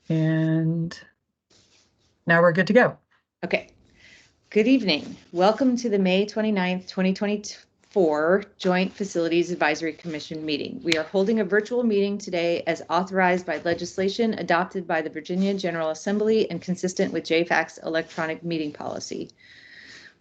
And now we're good to go. Okay. Good evening. Welcome to the May 29th, 2024 Joint Facilities Advisory Commission meeting. We are holding a virtual meeting today as authorized by legislation adopted by the Virginia General Assembly and consistent with JFAC's electronic meeting policy.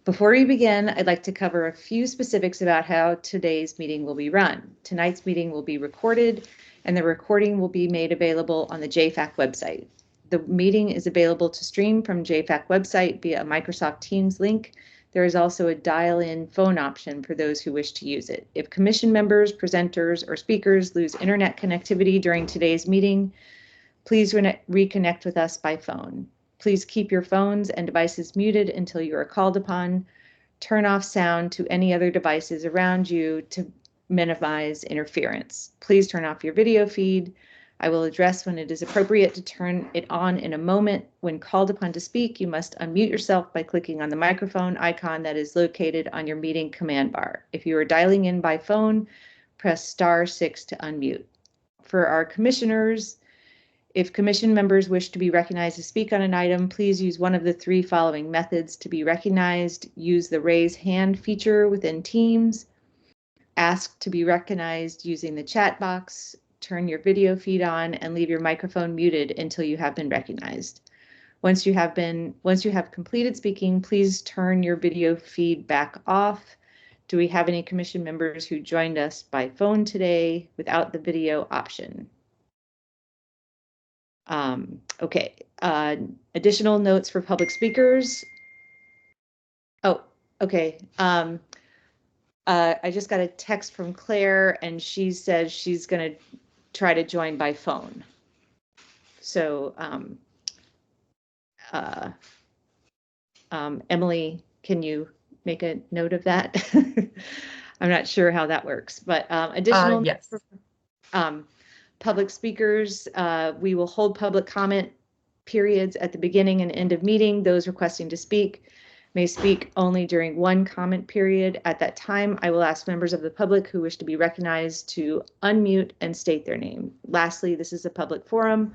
Before we begin, I'd like to cover a few specifics about how today's meeting will be run. Tonight's meeting will be recorded, and the recording will be made available on the JFAC website. The meeting is available to stream from JFAC website via a Microsoft Teams link. There is also a dial-in phone option for those who wish to use it. If commission members, presenters, or speakers lose internet connectivity during today's meeting, please reconnect with us by phone. Please keep your phones and devices muted until you are called upon. Turn off sound to any other devices around you to minimize interference. Please turn off your video feed. I will address when it is appropriate to turn it on in a moment. When called upon to speak, you must unmute yourself by clicking on the microphone icon that is located on your meeting command bar. If you are dialing in by phone, press *6 to unmute. For our commissioners, if commission members wish to be recognized to speak on an item, please use one of the three following methods to be recognized. Use the raise hand feature within Teams. Ask to be recognized using the chat box. Turn your video feed on and leave your microphone muted until you have been recognized. Once you have completed speaking, please turn your video feed back off. Do we have any commission members who joined us by phone today without the video option? Okay, additional notes for public speakers. Oh, okay. I just got a text from Claire and she says she's going to try to join by phone. So, Emily, can you make a note of that? I'm not sure how that works, but additional yes. Public speakers, we will hold public comment periods at the beginning and end of meeting. Those requesting to speak may speak only during one comment period. At that time, I will ask members of the public who wish to be recognized to unmute and state their name. Lastly, this is a public forum.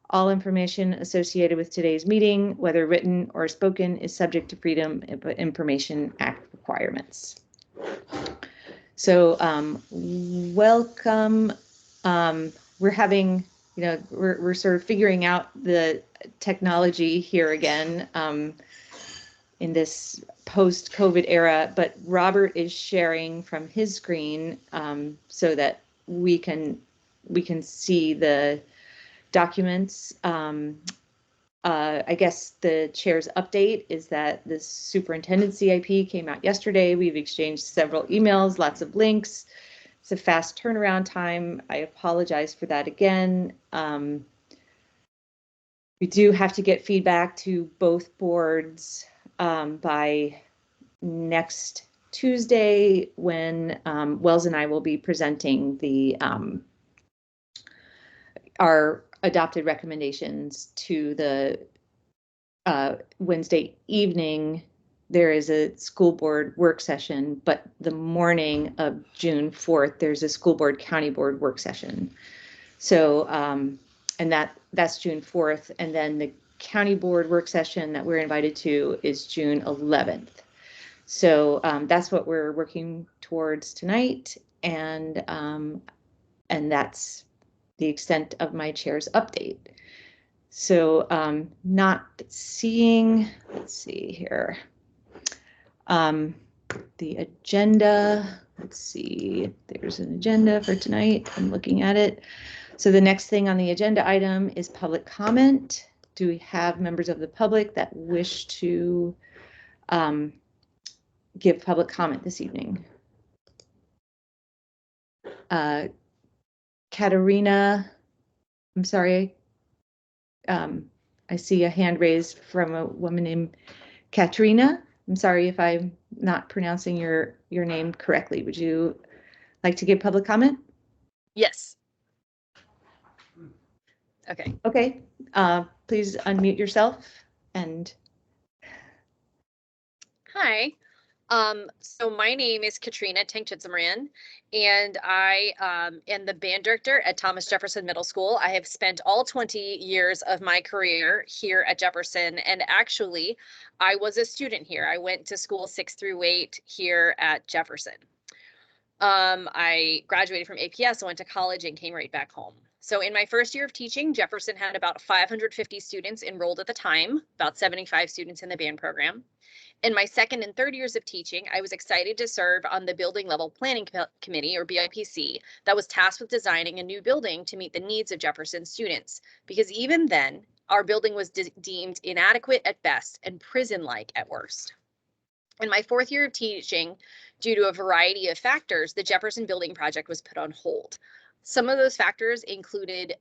All information associated with today's meeting, whether written or spoken, is subject to Freedom of Information Act requirements. So welcome. We're having, we're sort of figuring out the technology here again in this post-COVID era, but Robert is sharing from his screen so that we can see the documents. I guess the chair's update is that the superintendent CIP came out yesterday. We've exchanged several emails, lots of links. It's a fast turnaround time. I apologize for that again. We do have to get feedback to both boards by next Tuesday when Wells and I will be presenting the our adopted recommendations to the Wednesday evening. There is a school board work session, but the morning of June 4th, there's a school board county board work session. So, and that's June 4th. And then the county board work session that we're invited to is June 11th. So that's what we're working towards tonight. And that's the extent of my chair's update. So not seeing, let's see here. The agenda, let's see, there's an agenda for tonight. I'm looking at it. So the next thing on the agenda item is public comment. Do we have members of the public that wish to give public comment this evening? Katerina, I'm sorry. I see a hand raised from a woman named Katrina. I'm sorry if I'm not pronouncing your name correctly. Would you like to give public comment? Yes. Okay. Okay. Please unmute yourself and. Hi. So my name is Katrina Tankchitzimran, and I am the band director at Thomas Jefferson Middle School. I have spent all 20 years of my career here at Jefferson, and actually, I was a student here. I went to school 6 through 8 here at Jefferson. I graduated from APS, went to college, and came right back home. So in my first year of teaching, Jefferson had about 550 students enrolled at the time, about 75 students in the band program. In my second and third years of teaching, I was excited to serve on the Building Level Planning Committee, or BIPC, that was tasked with designing a new building to meet the needs of Jefferson students. Because even then, our building was deemed inadequate at best and prison-like at worst. In my fourth year of teaching, due to a variety of factors, the Jefferson Building Project was put on hold. Some of those factors included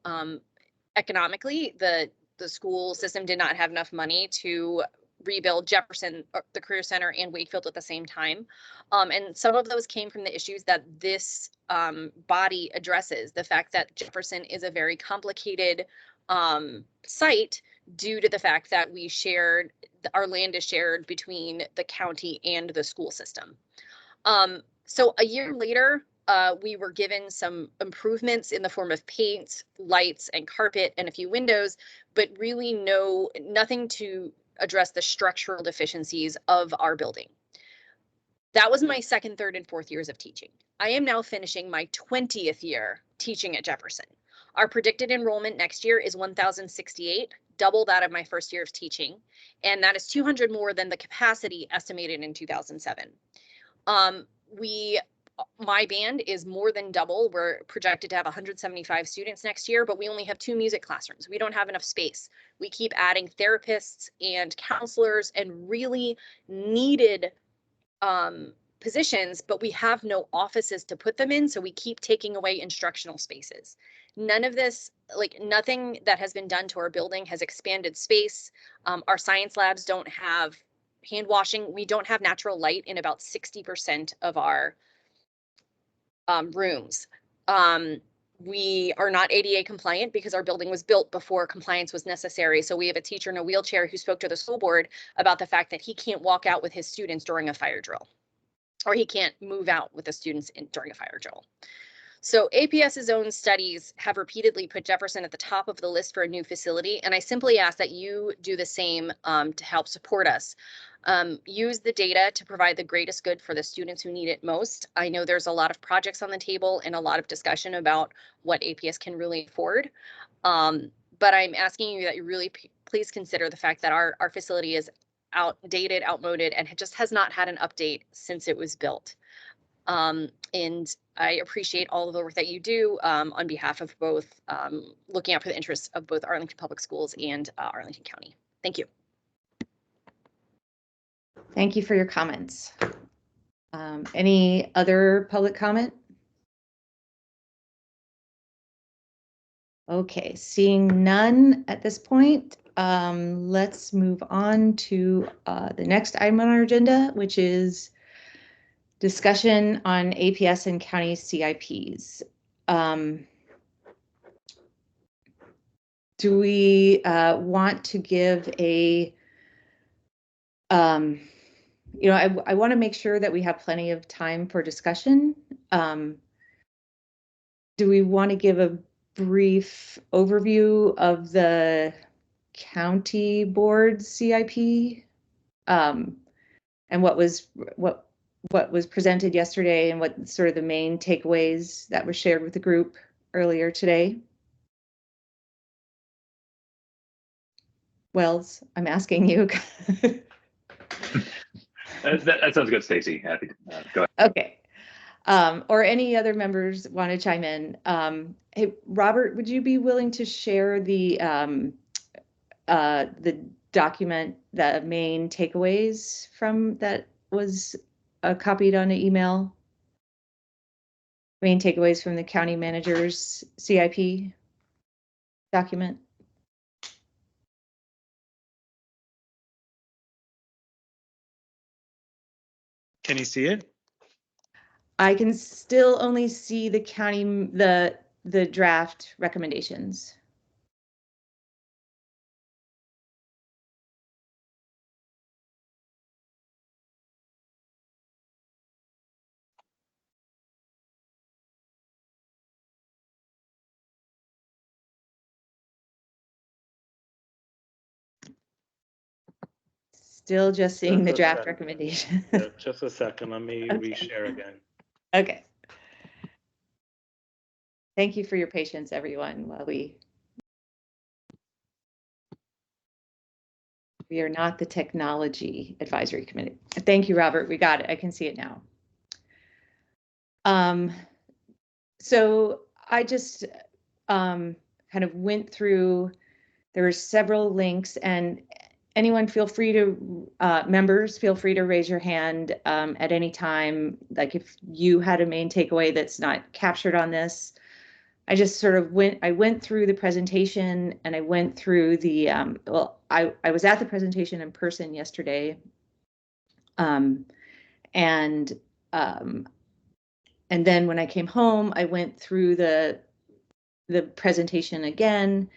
economically, the school system did not have enough money to rebuild Jefferson, the Career Center, and Wakefield at the same time. And some of those came from the issues that this body addresses. The fact that Jefferson is a very complicated site due to the fact that our land is shared between the county and the school system. So a year later, we were given some improvements in the form of paint, lights, and carpet, and a few windows, but really nothing to address the structural deficiencies of our building. That was my second, third, and fourth years of teaching. I am now finishing my 20th year teaching at Jefferson. Our predicted enrollment next year is 1,068, double that of my first year of teaching, and that is 200 more than the capacity estimated in 2007. My band is more than double. We're projected to have 175 students next year, but we only have 2 music classrooms. We don't have enough space. We keep adding therapists and counselors and really needed positions, but we have no offices to put them in, so we keep taking away instructional spaces. None of this, nothing that has been done to our building has expanded space. Our science labs don't have hand washing. We don't have natural light in about 60% of our rooms. We are not ADA compliant because our building was built before compliance was necessary. So we have a teacher in a wheelchair who spoke to the school board about the fact that he can't walk out with his students during a fire drill, or he can't move out with the students during a fire drill. So APS's own studies have repeatedly put Jefferson at the top of the list for a new facility, and I simply ask that you do the same to help support us. Use the data to provide the greatest good for the students who need it most. I know there's a lot of projects on the table and a lot of discussion about what APS can really afford, but I'm asking you that you really please consider the fact that our facility is outdated, outmoded, and just has not had an update since it was built. And I appreciate all of the work that you do on behalf of both looking out for the interests of both Arlington Public Schools and Arlington County. Thank you. Thank you for your comments. Any other public comment? Okay, seeing none at this point, let's move on to the next item on our agenda, which is discussion on APS and county CIPs. Do we want to give a, I want to make sure that we have plenty of time for discussion. Do we want to give a brief overview of the county board CIP and what was presented yesterday and what sort of the main takeaways that were shared with the group earlier today? Wells, I'm asking you. That sounds good, Stacy. Happy to go ahead. Okay. Or any other members want to chime in? Hey, Robert, would you be willing to share the document, the main takeaways from that was copied on an email? Main takeaways from the county manager's CIP document? Can you see it? I can still only see the county, the draft recommendations. Still just seeing the Just a draft second. recommendation. Yeah, just a second. Let me Okay. reshare again. Okay. Thank you for your patience, everyone, while we are not the technology advisory committee. Thank you, Robert. We got it. I can see it now. So I just kind of went through, there were several links, and anyone feel free to, members, feel free to raise your hand at any time. Like if you had a main takeaway that's not captured on this. I just sort of went through the presentation, and I went through the, well, I was at the presentation in person yesterday. And then when I came home, I went through the presentation again,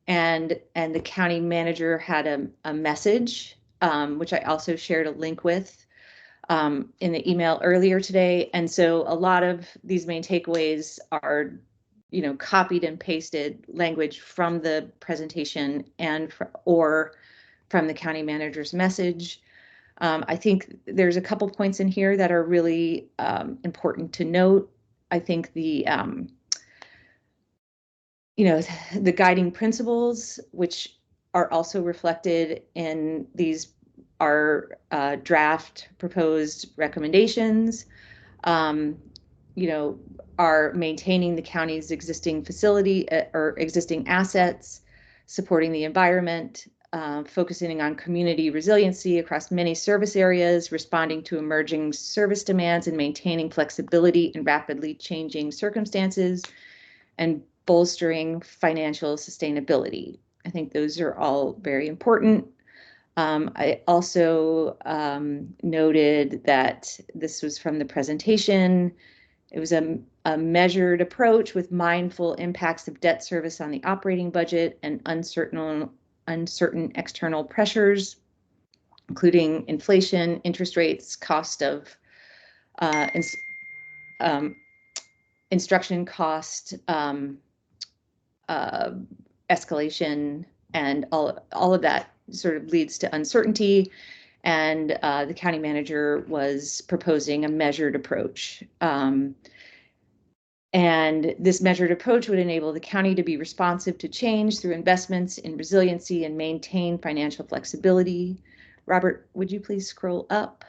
and the county manager had a message, which I also shared a link with in the email earlier today. And so a lot of these main takeaways are, you know, copied and pasted language from the presentation or from the county manager's message. I think there's a couple points in here that are really important to note. I think the, you know, the guiding principles, which are also reflected in these, our draft proposed recommendations, you know, are maintaining the county's existing facility or existing assets, supporting the environment, focusing on community resiliency across many service areas, responding to emerging service demands, and maintaining flexibility in rapidly changing circumstances, and bolstering financial sustainability. I think those are all very important. I also noted that this was from the presentation. It was a measured approach with mindful impacts of debt service on the operating budget and uncertain external pressures, including inflation, interest rates, cost of instruction cost, escalation, and all of that sort of leads to uncertainty. And the county manager was proposing a measured approach. And this measured approach would enable the county to be responsive to change through investments in resiliency and maintain financial flexibility. Robert, would you please scroll up?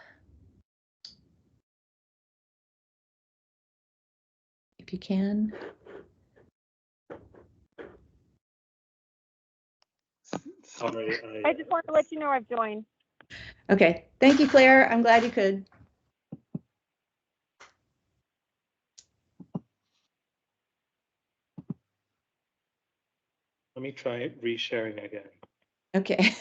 If you can. Sorry. I just want to let you know I've joined. Okay, thank you, Claire. I'm glad you could. Let me try resharing again. Okay.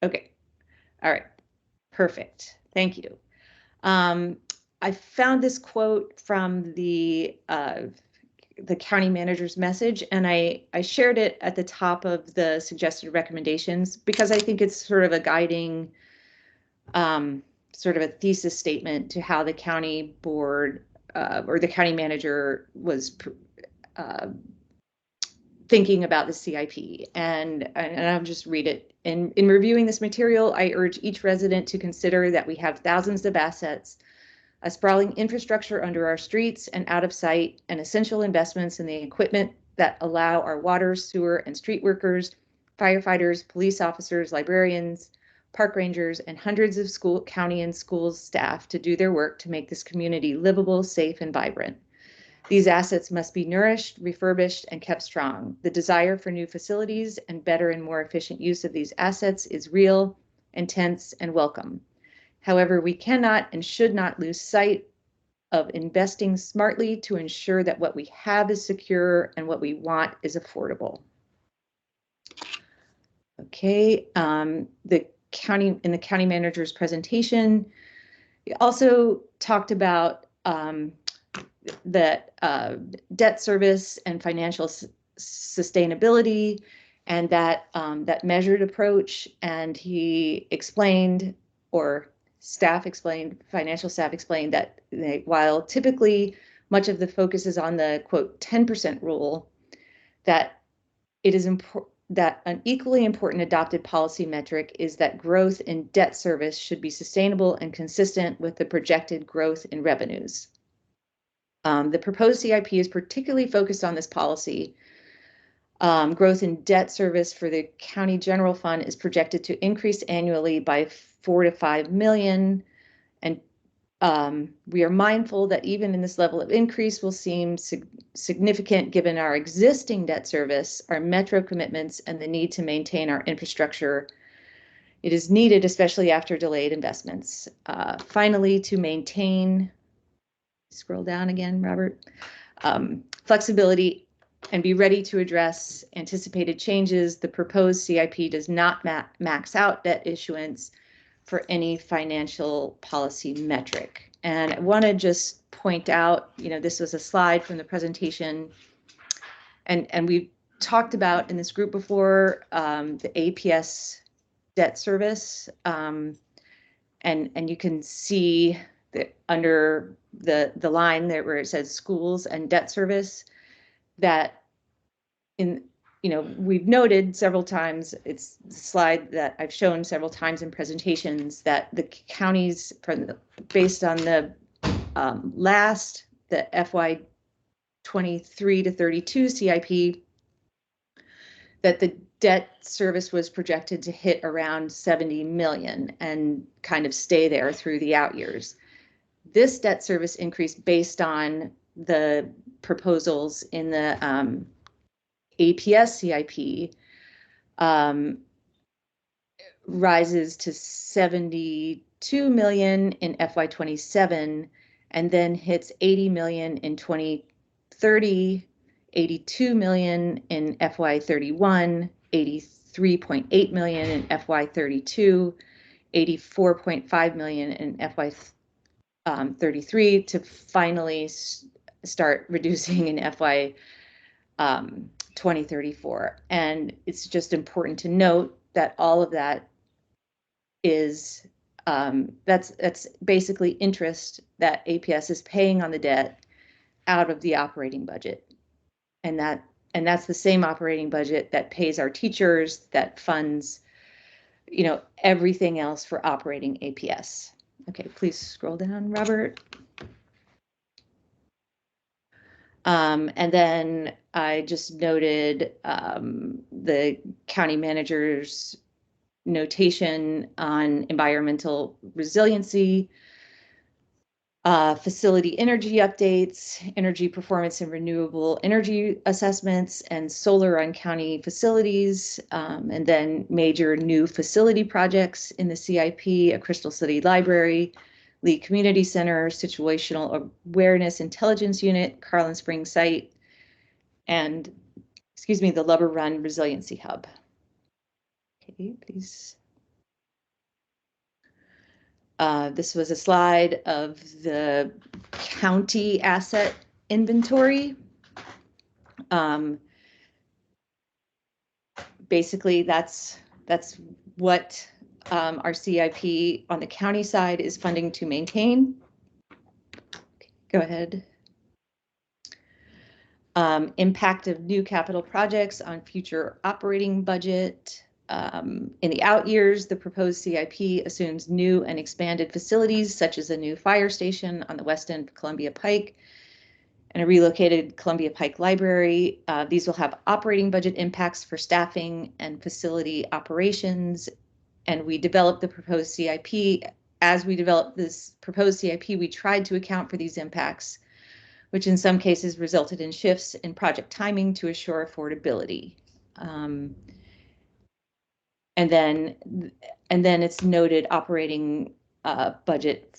Okay. All right. Perfect. Thank you. I found this quote from the county manager's message, and I shared it at the top of the suggested recommendations because I think it's sort of a guiding, sort of a thesis statement to how the county board or the county manager was thinking about the CIP. And I'll just read it. In reviewing this material, I urge each resident to consider that we have thousands of assets, a sprawling infrastructure under our streets and out of sight, and essential investments in the equipment that allow our water, sewer, and street workers, firefighters, police officers, librarians, park rangers, and hundreds of school, county, and schools staff to do their work to make this community livable, safe, and vibrant. These assets must be nourished, refurbished, and kept strong. The desire for new facilities and better and more efficient use of these assets is real, intense, and welcome. However, we cannot and should not lose sight of investing smartly to ensure that what we have is secure and what we want is affordable. Okay, in the county manager's presentation, we also talked about that debt service and financial sustainability, and that that measured approach. And he explained or financial staff explained that while typically much of the focus is on the quote 10% rule, that it is important that an equally important adopted policy metric is that growth in debt service should be sustainable and consistent with the projected growth in revenues. The proposed CIP is particularly focused on this policy. Growth in debt service for the county general fund is projected to increase annually by 4 to 5 million. And we are mindful that even in this level of increase will seem significant given our existing debt service, our metro commitments, and the need to maintain our infrastructure. It is needed, especially after delayed investments. Finally, to maintain, scroll down again, Robert, flexibility and be ready to address anticipated changes, the proposed CIP does not max out debt issuance for any financial policy metric. And I want to just point out, this was a slide from the presentation, and we've talked about in this group before the APS debt service, and you can see that under the line there where it says schools and debt service, that we've noted several times, it's the slide that I've shown several times in presentations, that the counties, based on the FY 23 to 32 CIP, that the debt service was projected to hit around 70 million and kind of stay there through the out years. This debt service increase based on the proposals in the APS CIP rises to 72 million in FY 27 and then hits 80 million in 2030, 82 million in FY 31, 83.8 million in FY 32, 84.5 million in FY 33 to finally start reducing in FY 2034. And it's just important to note that all of that is that's basically interest that APS is paying on the debt out of the operating budget, and that's the same operating budget that pays our teachers, that funds everything else for operating APS. Okay, please scroll down, Robert. And then I just noted the county manager's notation on environmental resiliency, facility energy updates, energy performance and renewable energy assessments, and solar on county facilities, and then major new facility projects in the CIP, a Crystal City Library, Lee Community Center, Situational Awareness Intelligence Unit, Carlin Springs Site, and, the Lubber Run Resiliency Hub. Okay, please. This was a slide of the county asset inventory. Basically, that's what our CIP on the county side is funding to maintain. Okay, go ahead. Impact of new capital projects on future operating budget. In the out years, the proposed CIP assumes new and expanded facilities, such as a new fire station on the west end of Columbia Pike and a relocated Columbia Pike Library. These will have operating budget impacts for staffing and facility operations. And we developed the proposed CIP. As we developed this proposed CIP, we tried to account for these impacts, which in some cases resulted in shifts in project timing to assure affordability. And then it's noted operating budget,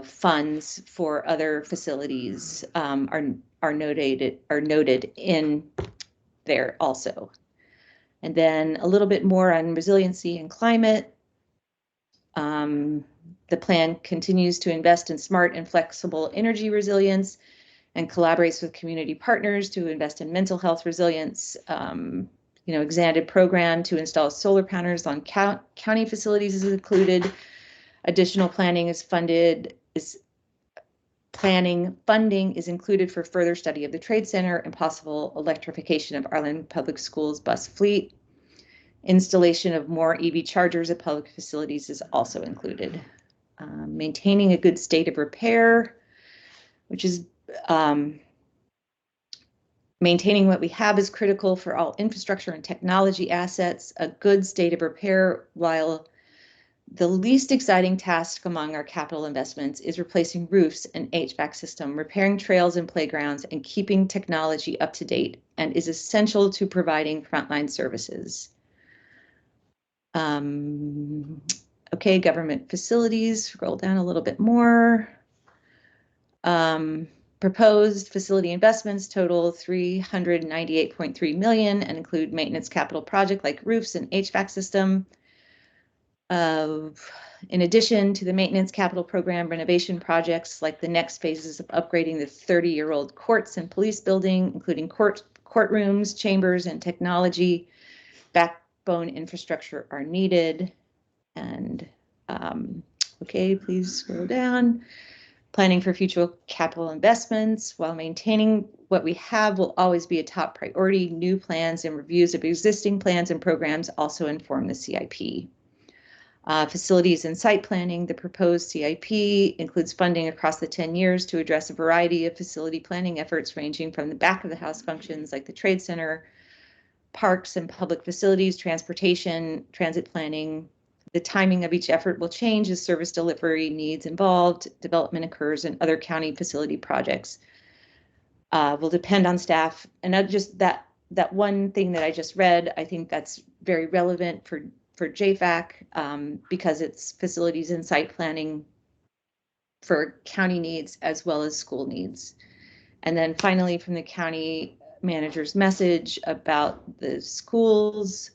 funds for other facilities are noted in there also. And then a little bit more on resiliency and climate. The plan continues to invest in smart and flexible energy resilience and collaborates with community partners to invest in mental health resilience. Expanded program to install solar panels on county facilities is included. Additional funding is included for further study of the trade center and possible electrification of Arlington Public Schools bus fleet. Installation of more EV chargers at public facilities is also included. Maintaining a good state of repair, which is maintaining what we have is critical for all infrastructure and technology assets. A good state of repair, while the least exciting task among our capital investments, is replacing roofs and HVAC system, repairing trails and playgrounds, and keeping technology up to date, and is essential to providing frontline services. Okay, government facilities, scroll down a little bit more. Proposed facility investments total $398.3 million and include maintenance capital project like roofs and HVAC system. In addition to the maintenance capital program, renovation projects like the next phases of upgrading the 30-year-old courts and police building, including courtrooms, chambers, and technology backbone infrastructure are needed. And okay, please scroll down. Planning for future capital investments while maintaining what we have will always be a top priority. New plans and reviews of existing plans and programs also inform the CIP. Facilities and site planning. The proposed CIP includes funding across the 10 years to address a variety of facility planning efforts ranging from the back of the house functions like the trade center, parks and public facilities, transportation, transit planning. The timing of each effort will change as service delivery needs involved, development occurs, and other county facility projects will depend on staff. And not just that one thing that I just read, I think that's very relevant for JFAC because it's facilities and site planning for county needs as well as school needs. And then finally, from the county manager's message about the schools,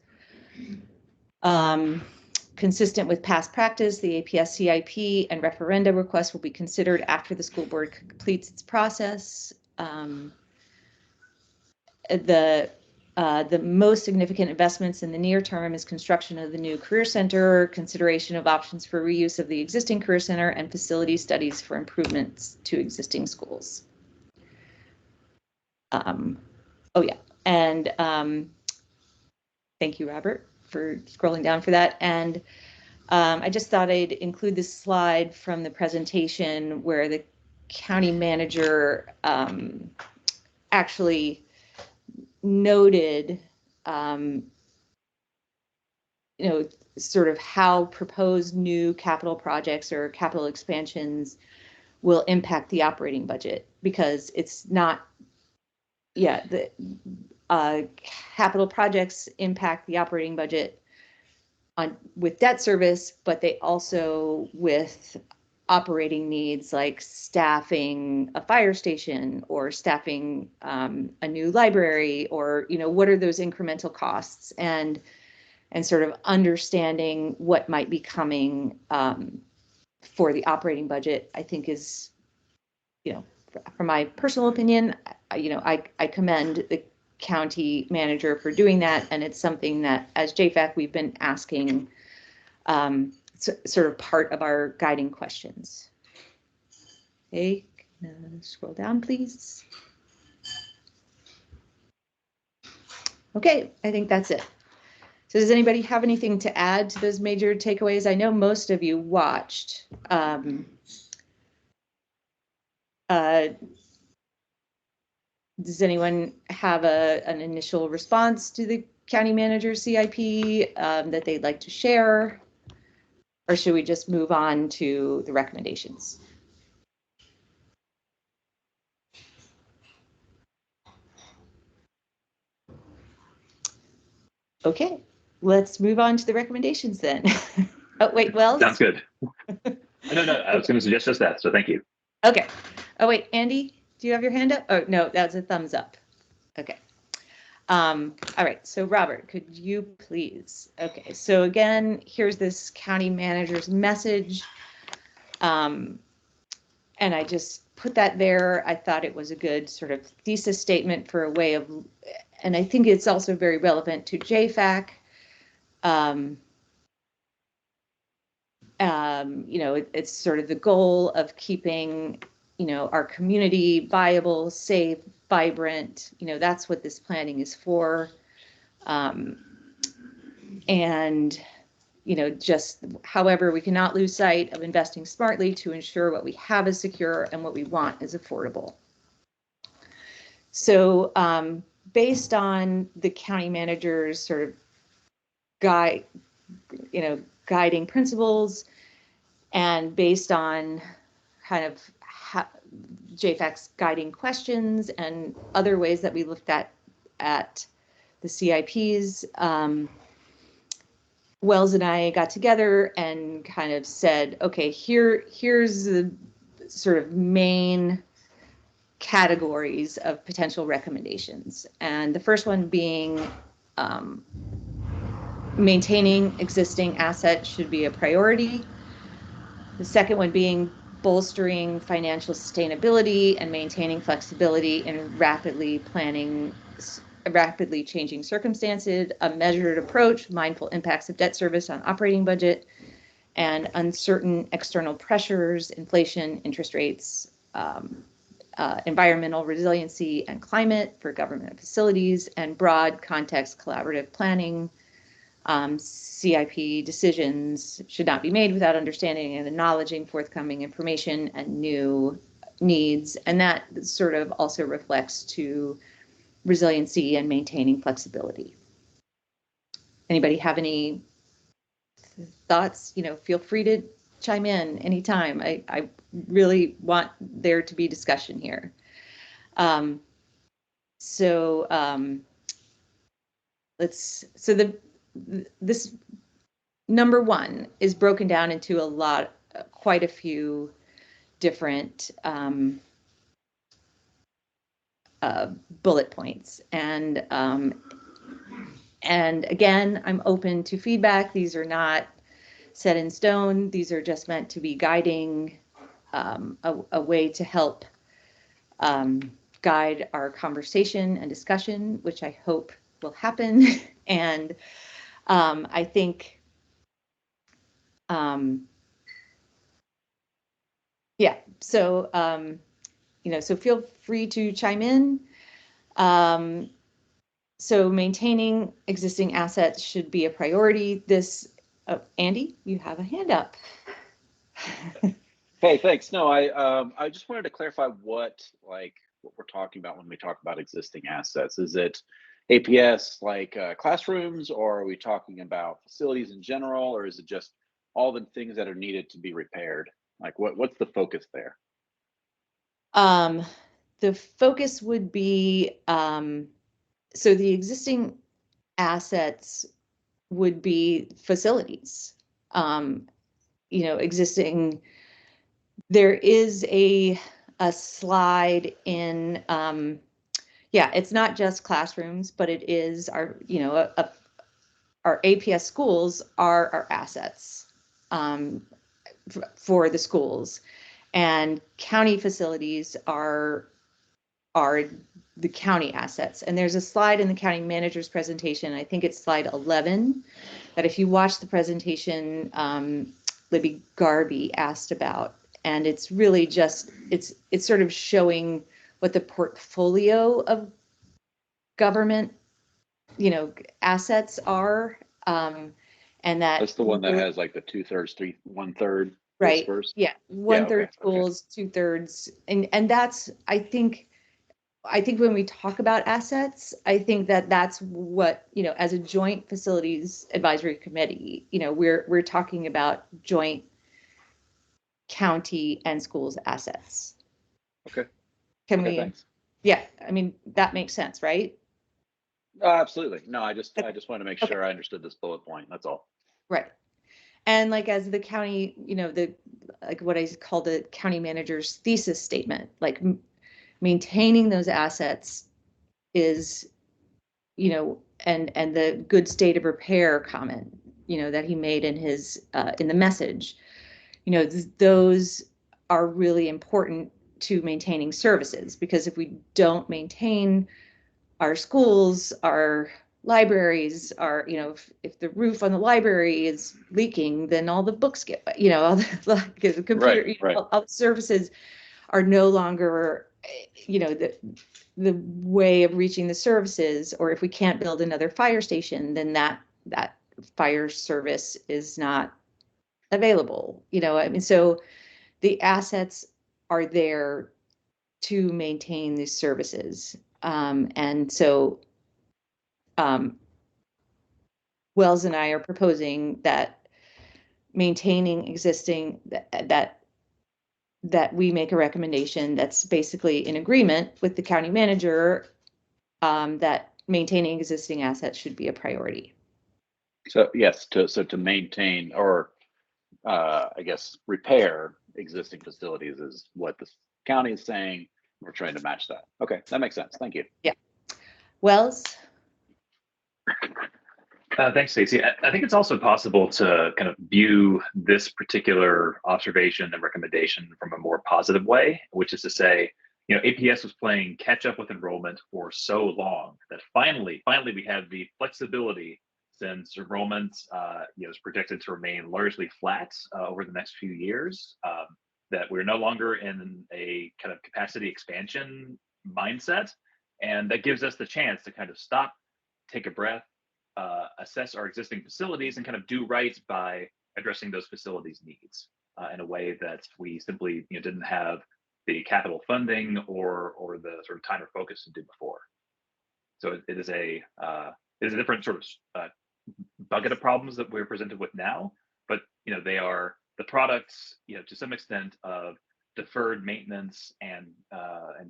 consistent with past practice, the APS CIP and referenda requests will be considered after the school board completes its process. The most significant investments in the near term is construction of the new career center, consideration of options for reuse of the existing career center, and facility studies for improvements to existing schools. Oh yeah, and thank you, Robert, for scrolling down for that. And I just thought I'd include this slide from the presentation where the county manager actually noted, sort of how proposed new capital projects or capital expansions will impact the operating budget, because it's not, the capital projects impact the operating budget with debt service, but they also with operating needs like staffing a fire station or staffing a new library, or what are those incremental costs, and sort of understanding what might be coming for the operating budget, I think is, from my personal opinion, I commend the county manager for doing that, and it's something that as JFAC we've been asking, sort of part of our guiding questions. Okay, scroll down, please. Okay, I think that's it. So does anybody have anything to add to those major takeaways? I know most of you watched. Does anyone have an initial response to the county manager CIP that they'd like to share? Or should we just move on to the recommendations? Okay, let's move on to the recommendations then. Oh, wait, Wells? Sounds good. No, I was going to suggest just that, so thank you. Okay. Oh, wait, Andy, do you have your hand up? Oh, no, that's a thumbs up. Okay. All right, so Robert, could you please? Okay, so again, here's this county manager's message. And I just put that there. I thought it was a good sort of thesis statement for a way of, and I think it's also very relevant to JFAC. It's sort of the goal of keeping, our community viable, safe, vibrant. That's what this planning is for. And just however, we cannot lose sight of investing smartly to ensure what we have is secure and what we want is affordable. So based on the county manager's sort of guiding principles, and based on kind of JFAC's guiding questions and other ways that we looked at the CIPs, Wells and I got together and kind of said, okay, here's the sort of main categories of potential recommendations. And the first one being maintaining existing assets should be a priority. The second one being bolstering financial sustainability and maintaining flexibility in rapidly changing circumstances, a measured approach, mindful impacts of debt service on operating budget, and uncertain external pressures, inflation, interest rates, environmental resiliency and climate for government facilities, and broad context collaborative planning. CIP decisions should not be made without understanding and acknowledging forthcoming information and new needs. And that sort of also reflects to resiliency and maintaining flexibility. Anybody have any thoughts? Feel free to chime in anytime. I really want there to be discussion here. This number one is broken down into quite a few different bullet points. And again, I'm open to feedback. These are not set in stone. These are just meant to be guiding, a way to help guide our conversation and discussion, which I hope will happen. And I think, so feel free to chime in. So maintaining existing assets should be a priority. Andy, you have a hand up. Hey, thanks. No, I just wanted to clarify what we're talking about when we talk about existing assets. Is it APS classrooms, or are we talking about facilities in general, or is it just all the things that are needed to be repaired? What's the focus there? The focus would be, so the existing assets would be facilities. Existing, there is a slide in, it's not just classrooms, but it is our APS schools are our assets for the schools, and county facilities are the county assets. And there's a slide in the county manager's presentation, I think it's slide 11, that if you watch the presentation, Libby Garby asked about, and it's really just, it's sort of showing what the portfolio of government, assets are, and That's the one that has the 2/3, 1/3. Right. Dispersed. Yeah. 1/3 okay, schools, 2/3. And that's, I think when we talk about assets, I think that's what, as a joint facilities advisory committee, we're talking about joint county and schools assets. Okay. Can okay, we? Thanks. Yeah. I mean, that makes sense, right? Absolutely. No, I just want to make sure I understood this bullet point. That's all. Right. And as the county, what I call the county manager's thesis statement, maintaining those assets is, and the good state of repair comment, that he made in his, in the message, those are really important to maintaining services, because if we don't maintain our schools, our libraries are, if the roof on the library is leaking, then all the books get, all the computer, Right, right. all the services are no longer, the way of reaching the services. Or if we can't build another fire station, then that fire service is not available. So the assets are there to maintain these services. And so Wells and I are proposing that maintaining existing, that we make a recommendation that's basically in agreement with the county manager, that maintaining existing assets should be a priority. So yes, to maintain or I guess repair existing facilities is what the county is saying. We're trying to match that. Okay, that makes sense. Thank you. Yeah. Wells? Thanks, Stacey. I think it's also possible to kind of view this particular observation and recommendation from a more positive way, which is to say, APS was playing catch up with enrollment for so long that finally we have the flexibility, since enrollment is projected to remain largely flat over the next few years, that we're no longer in a kind of capacity expansion mindset. And that gives us the chance to kind of stop, take a breath, assess our existing facilities, and kind of do right by addressing those facilities needs in a way that we simply didn't have the capital funding or the sort of time or focus to do before. So it is a different sort of bucket of problems that we're presented with now, but they are the products to some extent of deferred maintenance and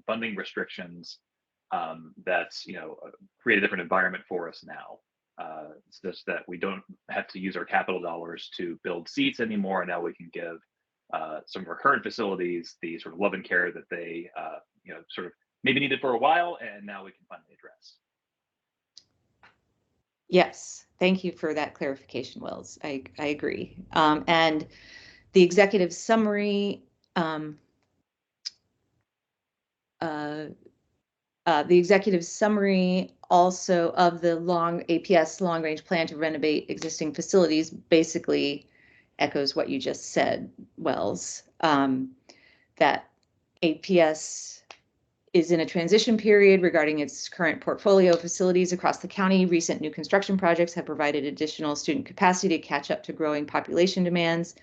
funding restrictions that create a different environment for us now. It's just that we don't have to use our capital dollars to build seats anymore. Now we can give some of our current facilities the sort of love and care that they sort of maybe needed for a while, and now we can finally address. Yes, thank you for that clarification, Wells. I agree. And the executive summary, also of the APS long-range plan to renovate existing facilities basically echoes what you just said, Wells, that APS is in a transition period regarding its current portfolio of facilities across the county. Recent new construction projects have provided additional student capacity to catch up to growing population demands.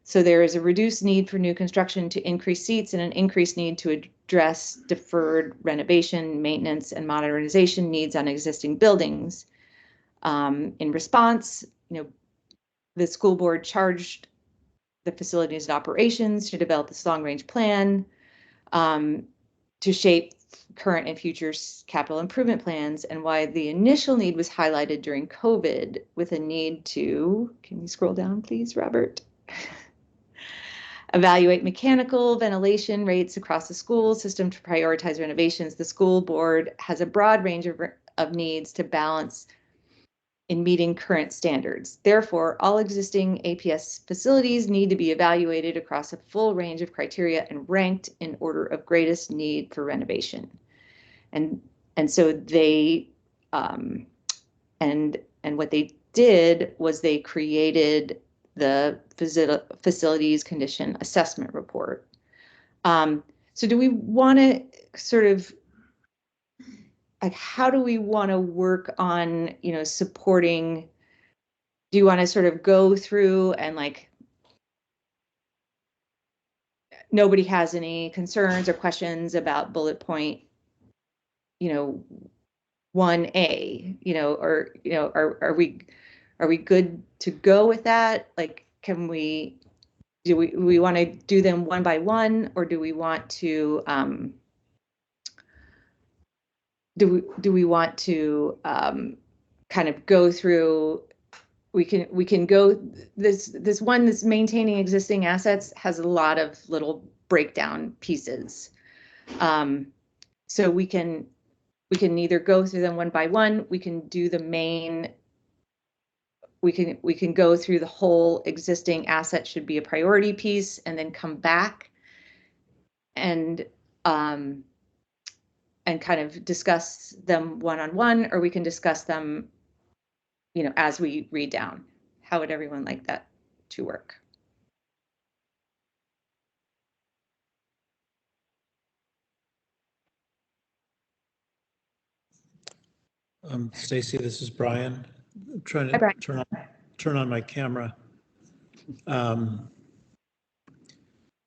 So there is a reduced need for new construction to increase seats and an increased need to address deferred renovation, maintenance, and modernization needs on existing buildings. In response, the school board charged the facilities and operations to develop this long-range plan to shape current and future capital improvement plans, and why the initial need was highlighted during COVID with a need to, can you scroll down, please, Robert? Evaluate mechanical ventilation rates across the school system to prioritize renovations. The school board has a broad range of needs to balance in meeting current standards. Therefore, all existing APS facilities need to be evaluated across a full range of criteria and ranked in order of greatest need for renovation. And so they and what they did was they created the facilities condition assessment report. So do we want to sort of, like, how do we want to work on, supporting? Do you want to sort of go through and, like, nobody has any concerns or questions about bullet point, 1A, are we good to go with that? Like, do we want to do them one by one, or do we want to do we want to kind of go through? We can go, this one that's maintaining existing assets has a lot of little breakdown pieces. So we can either go through them one by one. We can do the main. We can go through the whole existing asset should be a priority piece, and then come back and and kind of discuss them one-on-one, or we can discuss them, as we read down. How would everyone like that to work? Stacy, this is Brian. I'm trying Hi, to Brian. turn on my camera.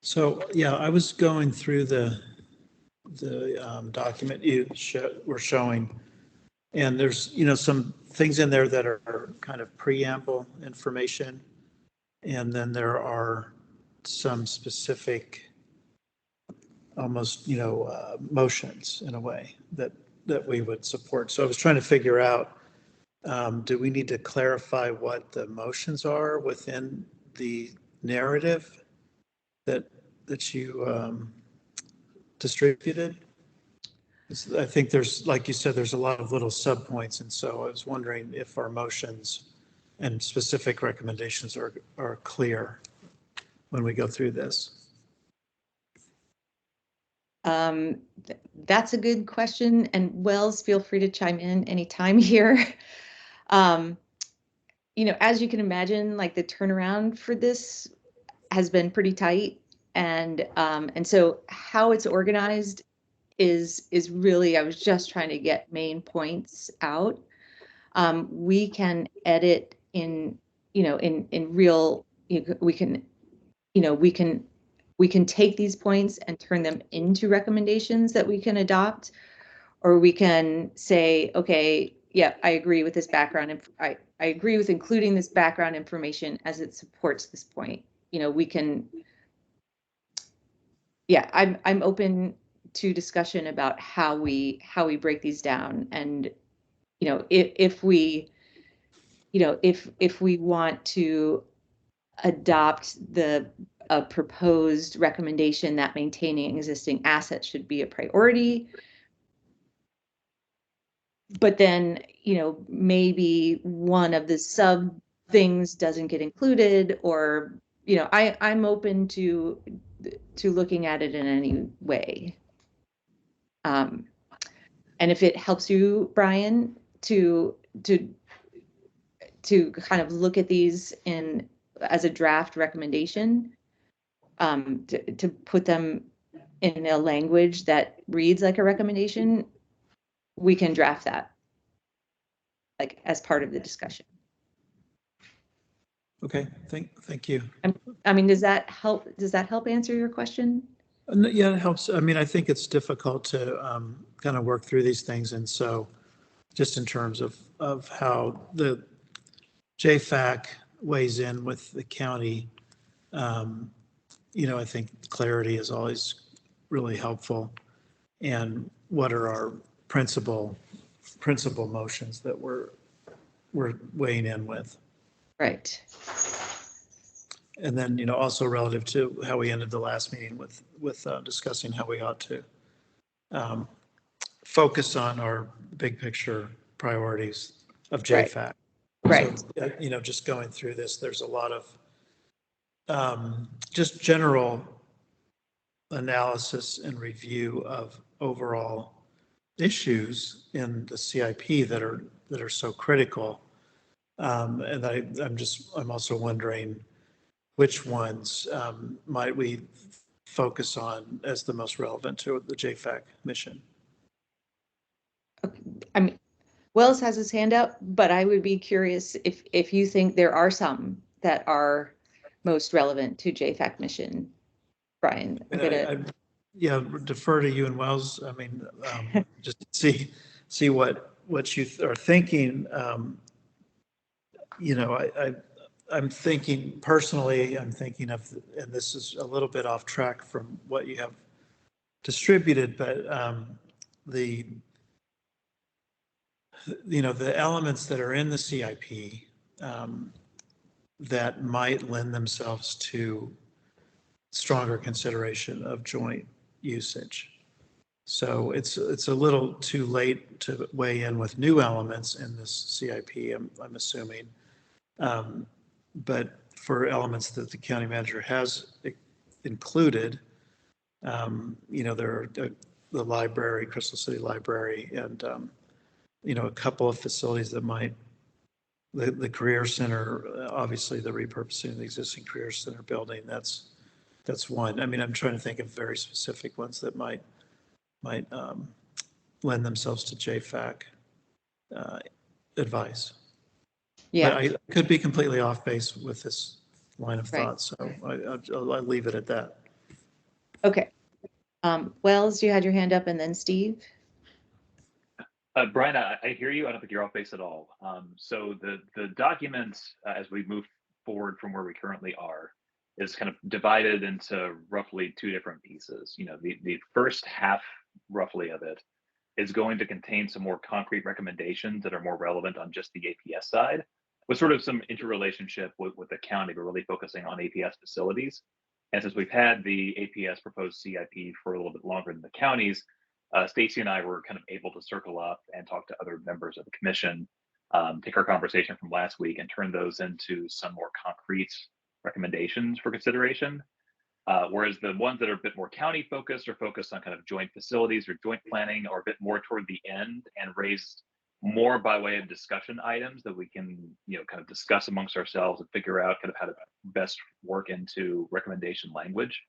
So yeah, I was going through the document you were showing, and there's some things in there that are kind of preamble information, and then there are some specific, almost motions in a way that we would support. So I was trying to figure out, do we need to clarify what the motions are within the narrative that you distributed? I think there's, like you said, there's a lot of little subpoints, and so I was wondering if our motions and specific recommendations are clear when we go through this. That's a good question, and Wells, feel free to chime in anytime here. As you can imagine, like the turnaround for this has been pretty tight, and so how it's organized is really, I was just trying to get main points out. We can edit in real, we can take these points and turn them into recommendations that we can adopt, or we can say, okay, yeah, I agree with this background, and I agree with including this background information as it supports this point. We can, yeah, I'm open to discussion about how we break these down, and if we want to adopt a proposed recommendation that maintaining existing assets should be a priority, but then maybe one of the sub things doesn't get included, or I'm open to looking at it in any way. And if it helps you, Brian, to kind of look at these as a draft recommendation, to put them in a language that reads like a recommendation, we can draft that like as part of the discussion. Okay, thank you. I mean, does that help answer your question? Yeah, it helps. I mean, I think it's difficult to kind of work through these things, and so just in terms of how the JFAC weighs in with the county, I think clarity is always really helpful. And what are our principal motions that we're weighing in with? Right. And then, also relative to how we ended the last meeting with discussing how we ought to focus on our big picture priorities of JFAC. Right. So, just going through this, there's a lot of just general analysis and review of overall issues in the CIP that are so critical. And I'm also wondering which ones might we focus on as the most relevant to the JFAC mission? I mean, Wells has his hand up, but I would be curious if you think there are some that are most relevant to JFAC mission, Brian. Yeah, defer to you and Wells. I mean, just see what you are thinking. I'm thinking personally, I'm thinking of, and this is a little bit off track from what you have distributed, but the elements that are in the CIP that might lend themselves to stronger consideration of joint usage. So it's a little too late to weigh in with new elements in this CIP, I'm assuming. But for elements that the county manager has included, there are the library, Crystal City Library, and, a couple of facilities that might, the Career Center, obviously the repurposing of the existing Career Center building, that's one. I mean, I'm trying to think of very specific ones that might lend themselves to JFAC advice. Yeah. But I could be completely off base with this line of Right. thought, so I'll leave it at that. Okay. Wells, you had your hand up, and then Steve. Brian, I hear you. I don't think you're off base at all. So the document, as we move forward from where we currently are, is kind of divided into roughly two different pieces. The first half, roughly, of it is going to contain some more concrete recommendations that are more relevant on just the APS side, with sort of some interrelationship with the county, but really focusing on APS facilities. And since we've had the APS proposed CIP for a little bit longer than the counties, Stacy and I were kind of able to circle up and talk to other members of the commission, take our conversation from last week and turn those into some more concrete recommendations for consideration. Whereas the ones that are a bit more county focused or focused on kind of joint facilities or joint planning are a bit more toward the end and raised more by way of discussion items that we can, kind of discuss amongst ourselves and figure out kind of how to best work into recommendation language.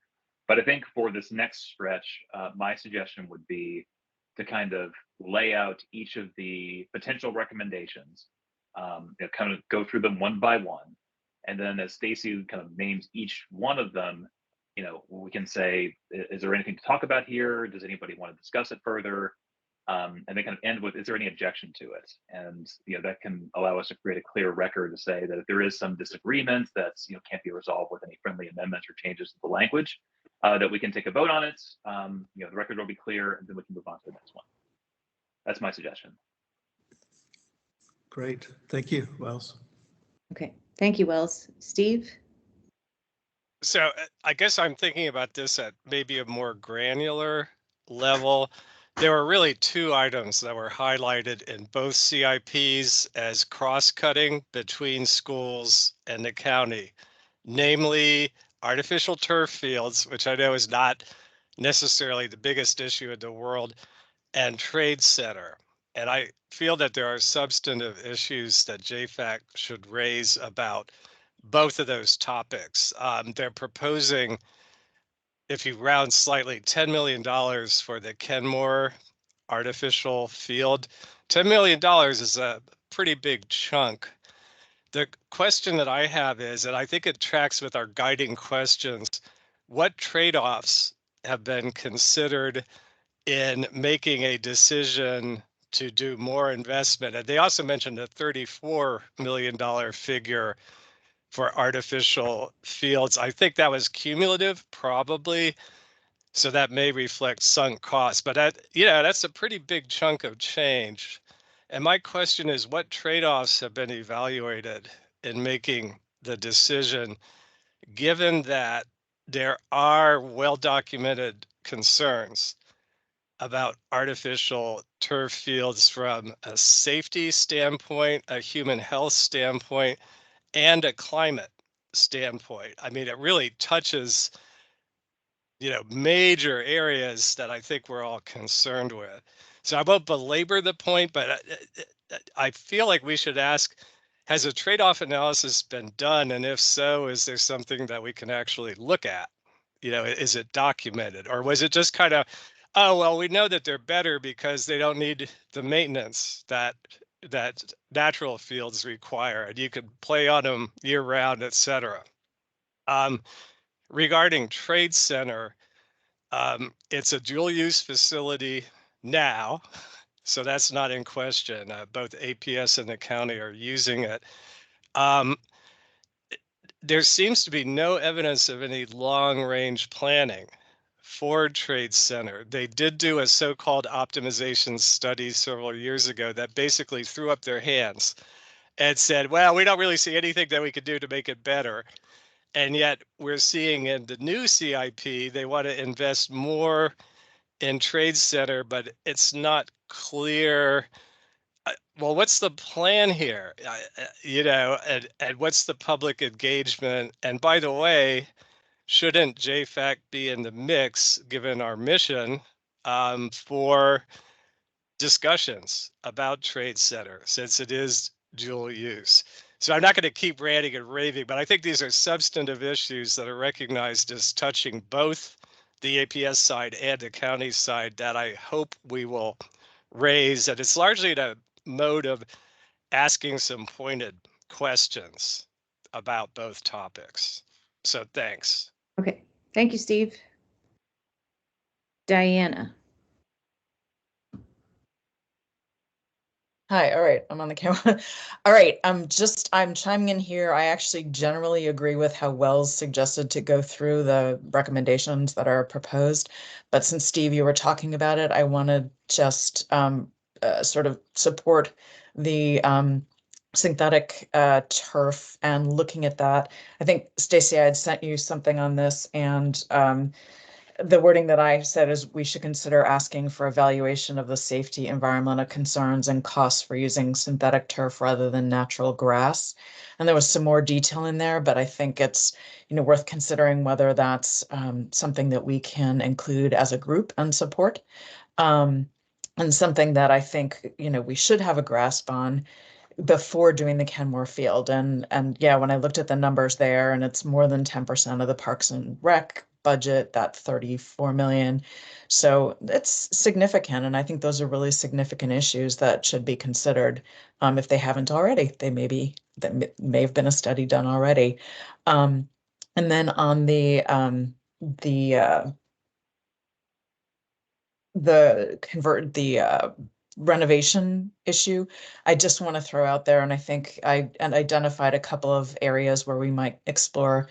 But I think for this next stretch, my suggestion would be to kind of lay out each of the potential recommendations, kind of go through them one by one. And then as Stacy kind of names each one of them, we can say, is there anything to talk about here? Does anybody want to discuss it further? And then kind of end with, is there any objection to it? And that can allow us to create a clear record to say that if there is some disagreement that's can't be resolved with any friendly amendments or changes to the language, that we can take a vote on it. The record will be clear, and then we can move on to the next one. That's my suggestion. Great, thank you, Wells. Okay, thank you, Wells. Steve? So I guess I'm thinking about this at maybe a more granular level. There were really two items that were highlighted in both CIPs as cross-cutting between schools and the county, namely artificial turf fields, which I know is not necessarily the biggest issue in the world, and trade center. And I feel that there are substantive issues that JFAC should raise about both of those topics. They're proposing, if you round slightly, $10 million for the Kenmore artificial field. $10 million is a pretty big chunk. The question that I have is, and I think it tracks with our guiding questions, what trade-offs have been considered in making a decision to do more investment? And they also mentioned a $34 million figure for artificial fields. I think that was cumulative, probably. So that may reflect sunk costs, but that's a pretty big chunk of change. And my question is, what trade-offs have been evaluated in making the decision, given that there are well-documented concerns about artificial turf fields from a safety standpoint, a human health standpoint, and a climate standpoint? I mean, it really touches, major areas that I think we're all concerned with. So I won't belabor the point, but I feel like we should ask, has a trade-off analysis been done? And if so, is there something that we can actually look at? Is it documented? Or was it just kind of, oh, well, we know that they're better because they don't need the maintenance that natural fields require, and you can play on them year round, et cetera. Regarding Trade Center, it's a dual use facility now, so that's not in question. Both APS and the county are using it. There seems to be no evidence of any long range planning for Trade Center. They did do a so-called optimization study several years ago that basically threw up their hands and said, well, we don't really see anything that we could do to make it better. And yet we're seeing in the new CIP, they want to invest more in Trade Center, but it's not clear. Well, what's the plan here? And what's the public engagement? And by the way, shouldn't JFAC be in the mix, given our mission for discussions about Trade Center, since it is dual use. So I'm not going to keep ranting and raving, but I think these are substantive issues that are recognized as touching both the APS side and the county side that I hope we will raise. And it's largely in a mode of asking some pointed questions about both topics. So thanks. Okay, thank you, Steve. Diana. Hi, all right, I'm on the camera. All right, I'm chiming in here. I actually generally agree with how Wells suggested to go through the recommendations that are proposed. But since Steve, you were talking about it, I want to just sort of support the synthetic turf and looking at that. I think, Stacy, I had sent you something on this, and the wording that I said is we should consider asking for evaluation of the safety, environmental concerns, and costs for using synthetic turf rather than natural grass. And there was some more detail in there, but I think it's worth considering whether that's something that we can include as a group and support. And something that I think we should have a grasp on before doing the Kenmore Field. And yeah, when I looked at the numbers there, and it's more than 10% of the Parks and Rec budget, that 34 million. So it's significant. And I think those are really significant issues that should be considered if they haven't already. That may have been a study done already. And then on the renovation issue, I just want to throw out there, and I think I identified a couple of areas where we might explore,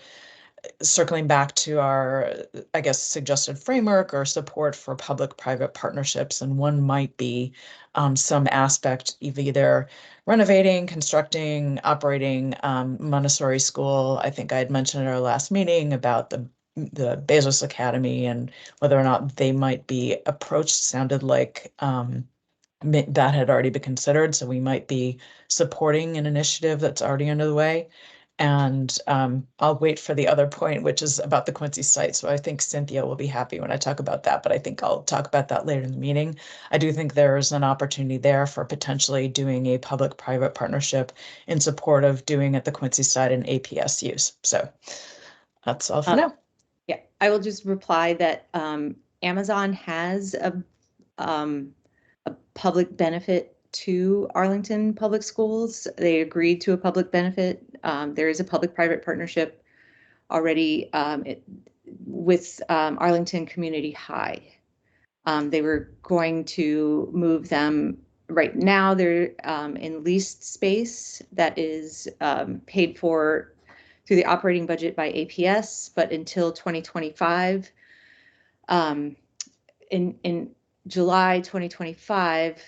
circling back to our, I guess, suggested framework or support for public-private partnerships. And one might be some aspect of either renovating, constructing, operating Montessori school. I think I had mentioned at our last meeting about the Bezos Academy and whether or not they might be approached. Sounded like that had already been considered, so we might be supporting an initiative that's already underway. And I'll wait for the other point, which is about the Quincy site. So I think Cynthia will be happy when I talk about that, but I think I'll talk about that later in the meeting. I do think there is an opportunity there for potentially doing a public-private partnership in support of doing at the Quincy site an APS use. So that's all for now. Yeah, I will just reply that Amazon has a public benefit to Arlington Public Schools. They agreed to a public benefit. There is a public-private partnership already with Arlington Community High. They were going to move them. Right now, they're in leased space that is paid for through the operating budget by APS, but until 2025, in July 2025,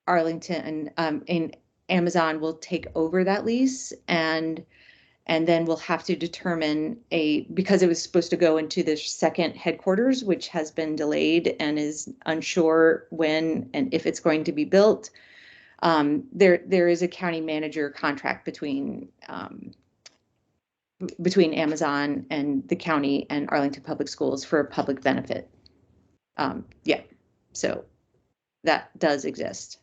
Arlington and Amazon will take over that lease, and then we'll have to determine because it was supposed to go into the second headquarters, which has been delayed and is unsure when and if it's going to be built. There is a county manager contract between Amazon and the county and Arlington Public Schools for a public benefit. Yeah, so that does exist.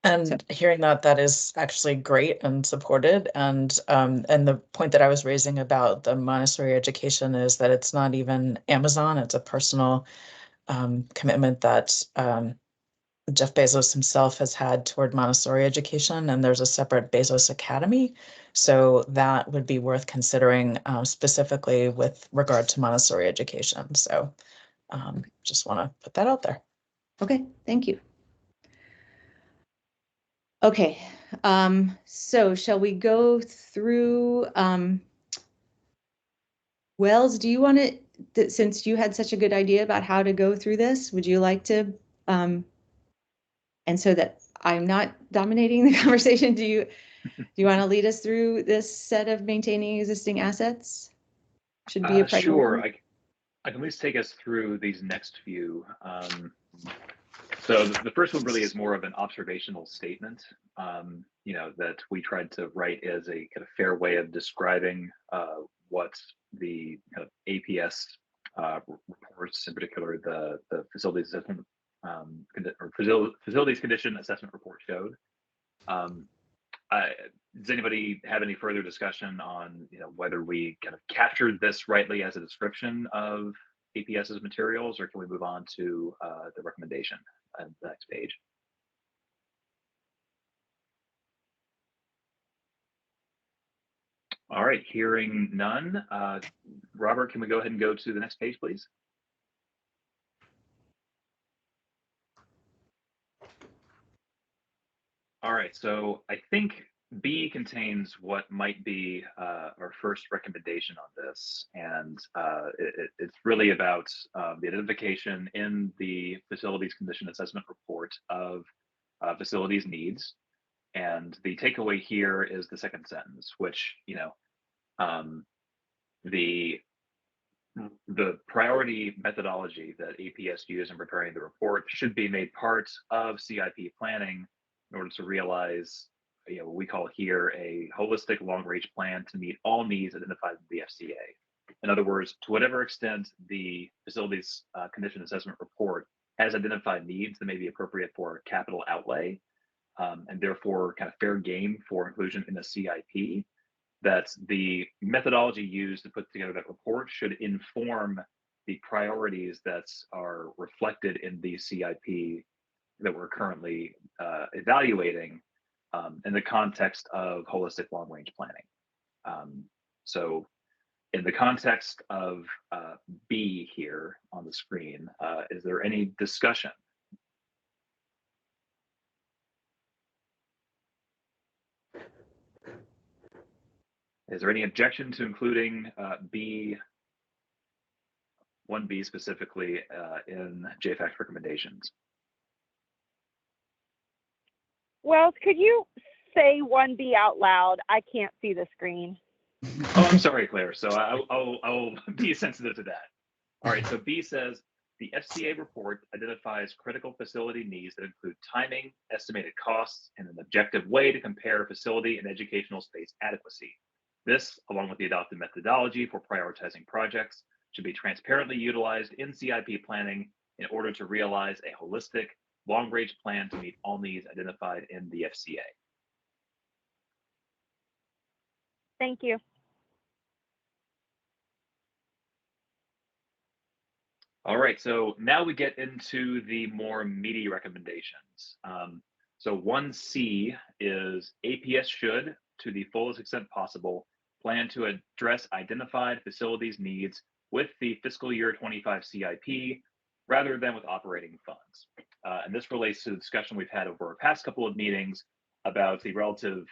And hearing that is actually great and supported. And the point that I was raising about the Montessori education is that it's not even Amazon, it's a personal commitment that Jeff Bezos himself has had toward Montessori education, and there's a separate Bezos Academy. So that would be worth considering specifically with regard to Montessori education. So just want to put that out there. Okay, thank you. Okay, so shall we go through, Wells, do you want to, since you had such a good idea about how to go through this, would you like to, and so that I'm not dominating the conversation, do you want to lead us through this set of maintaining existing assets? Should be a priority. Sure, I can at least take us through these next few. So the first one really is more of an observational statement, that we tried to write as a kind of fair way of describing what the kind of APS reports, in particular the facilities assessment or facilities condition assessment report showed. Does anybody have any further discussion on whether we kind of captured this rightly as a description of APS's materials, or can we move on to the recommendation on the next page? All right, hearing none. Robert, can we go ahead and go to the next page, please? All right, so I think B contains what might be our first recommendation on this, and it's really about the identification in the facilities condition assessment report of facilities needs. And the takeaway here is the second sentence, which the priority methodology that APS used in preparing the report should be made part of CIP planning in order to realize what we call here a holistic long-range plan to meet all needs identified in the FCA. In other words, to whatever extent the facilities condition assessment report has identified needs that may be appropriate for capital outlay, and therefore kind of fair game for inclusion in the CIP, that the methodology used to put together that report should inform the priorities that are reflected in the CIP that we're currently evaluating in the context of holistic long-range planning. So in the context of B here on the screen, is there any discussion? Is there any objection to including B, 1B specifically in JFAC recommendations? Wells, could you say 1B out loud? I can't see the screen. Oh, I'm sorry, Claire. So I'll be sensitive to that. All right, so B says, the FCA report identifies critical facility needs that include timing, estimated costs, and an objective way to compare facility and educational space adequacy. This, along with the adopted methodology for prioritizing projects, should be transparently utilized in CIP planning in order to realize a holistic, long-range plan to meet all needs identified in the FCA. Thank you. All right, so now we get into the more meaty recommendations. So 1C is APS should, to the fullest extent possible, plan to address identified facilities needs with the fiscal year 25 CIP rather than with operating funds. And this relates to the discussion we've had over our past couple of meetings about the relative,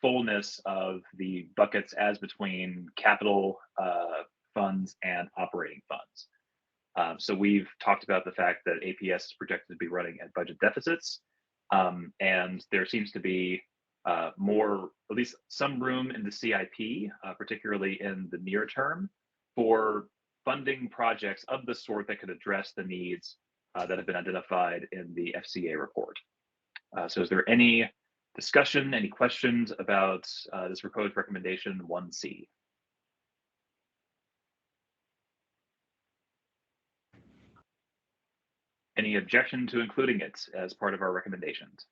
fullness of the buckets as between capital funds and operating funds. So we've talked about the fact that APS is projected to be running at budget deficits, and there seems to be more, at least some room in the CIP, particularly in the near term, for funding projects of the sort that could address the needs that have been identified in the FCA report. So is there any discussion, any questions about this proposed recommendation 1C? Any objection to including it as part of our recommendations?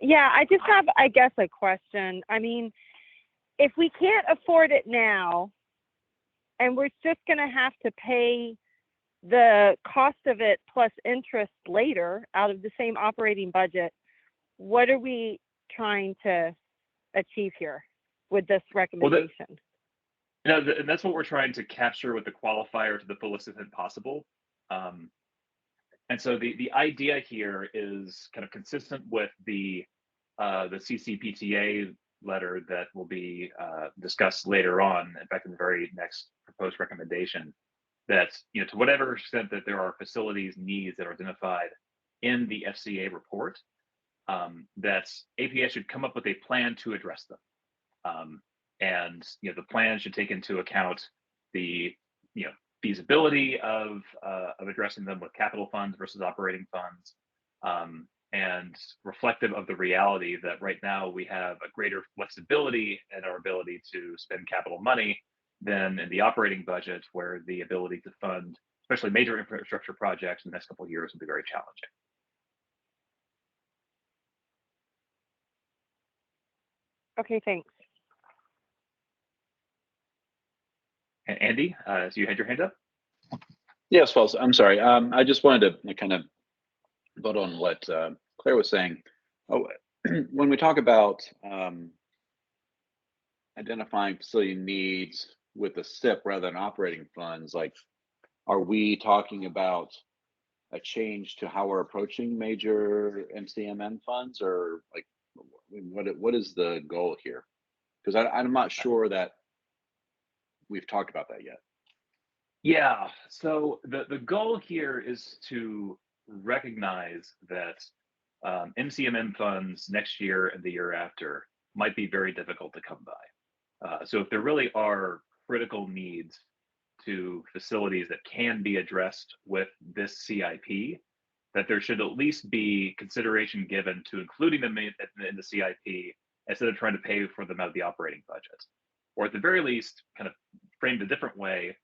Yeah, I just have, I guess, a question. I mean, if we can't afford it now, and we're just going to have to pay the cost of it plus interest later out of the same operating budget, what are we trying to achieve here with this recommendation? Well, and that's what we're trying to capture with the qualifier to the fullest extent possible. And so the idea here is kind of consistent with the CCPTA letter that will be discussed later on, in fact, in the very next proposed recommendation, that to whatever extent that there are facilities needs that are identified in the FCA report, that APS should come up with a plan to address them. And the plan should take into account the feasibility of addressing them with capital funds versus operating funds, and reflective of the reality that right now we have a greater flexibility in our ability to spend capital money than in the operating budget, where the ability to fund, especially major infrastructure projects in the next couple of years, will be very challenging. Okay, thanks. And Andy, so you had your hand up? Yes, well, I'm sorry. I just wanted to kind of build on what Claire was saying. Oh, when we talk about identifying facility needs with the SIP rather than operating funds, like, are we talking about a change to how we're approaching major MCMN funds, or like, what is the goal here? Because I'm not sure that we've talked about that yet. Yeah, so the goal here is to recognize that MCMN funds next year and the year after might be very difficult to come by. So if there really are critical needs to facilities that can be addressed with this CIP, that there should at least be consideration given to including them in the CIP instead of trying to pay for them out of the operating budget. Or at the very least, kind of framed a different way,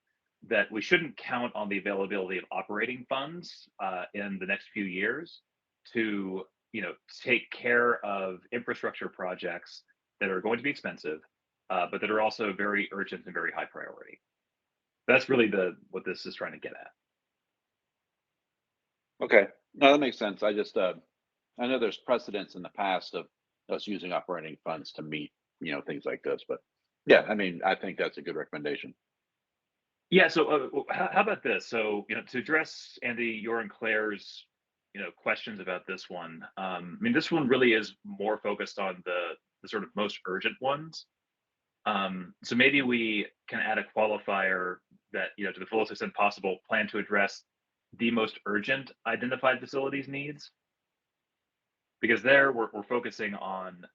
that we shouldn't count on the availability of operating funds in the next few years to, take care of infrastructure projects that are going to be expensive, but that are also very urgent and very high priority. That's really what this is trying to get at. Okay, no, that makes sense. I just I know there's precedents in the past of us using operating funds to meet things like this, but yeah, I mean, I think that's a good recommendation. Yeah. So how about this? So to address Andy, your and Claire's questions about this one. I mean, this one really is more focused on the sort of most urgent ones. So maybe we can add a qualifier that, to the fullest extent possible, plan to address the most urgent identified facilities needs. Because there we're focusing on,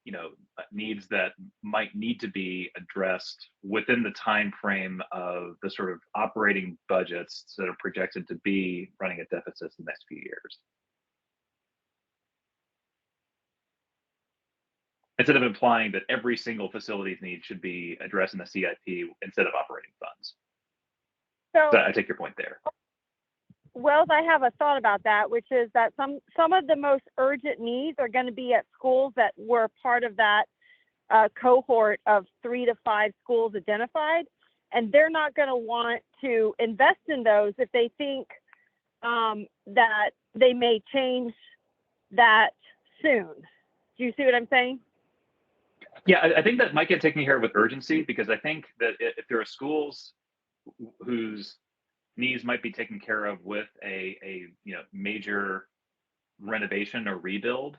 needs that might need to be addressed within the time frame of the sort of operating budgets that are projected to be running at deficits in the next few years. Instead of implying that every single facility's need should be addressed in the CIP instead of operating funds. So I take your point there. Wells, I have a thought about that, which is that some of the most urgent needs are going to be at schools that were part of that cohort of 3 to 5 schools identified, and they're not going to want to invest in those if they think that they may change that soon. Do you see what I'm saying? Yeah, I think that might get taken care of with urgency, because I think that if there are schools whose needs might be taken care of with a major renovation or rebuild,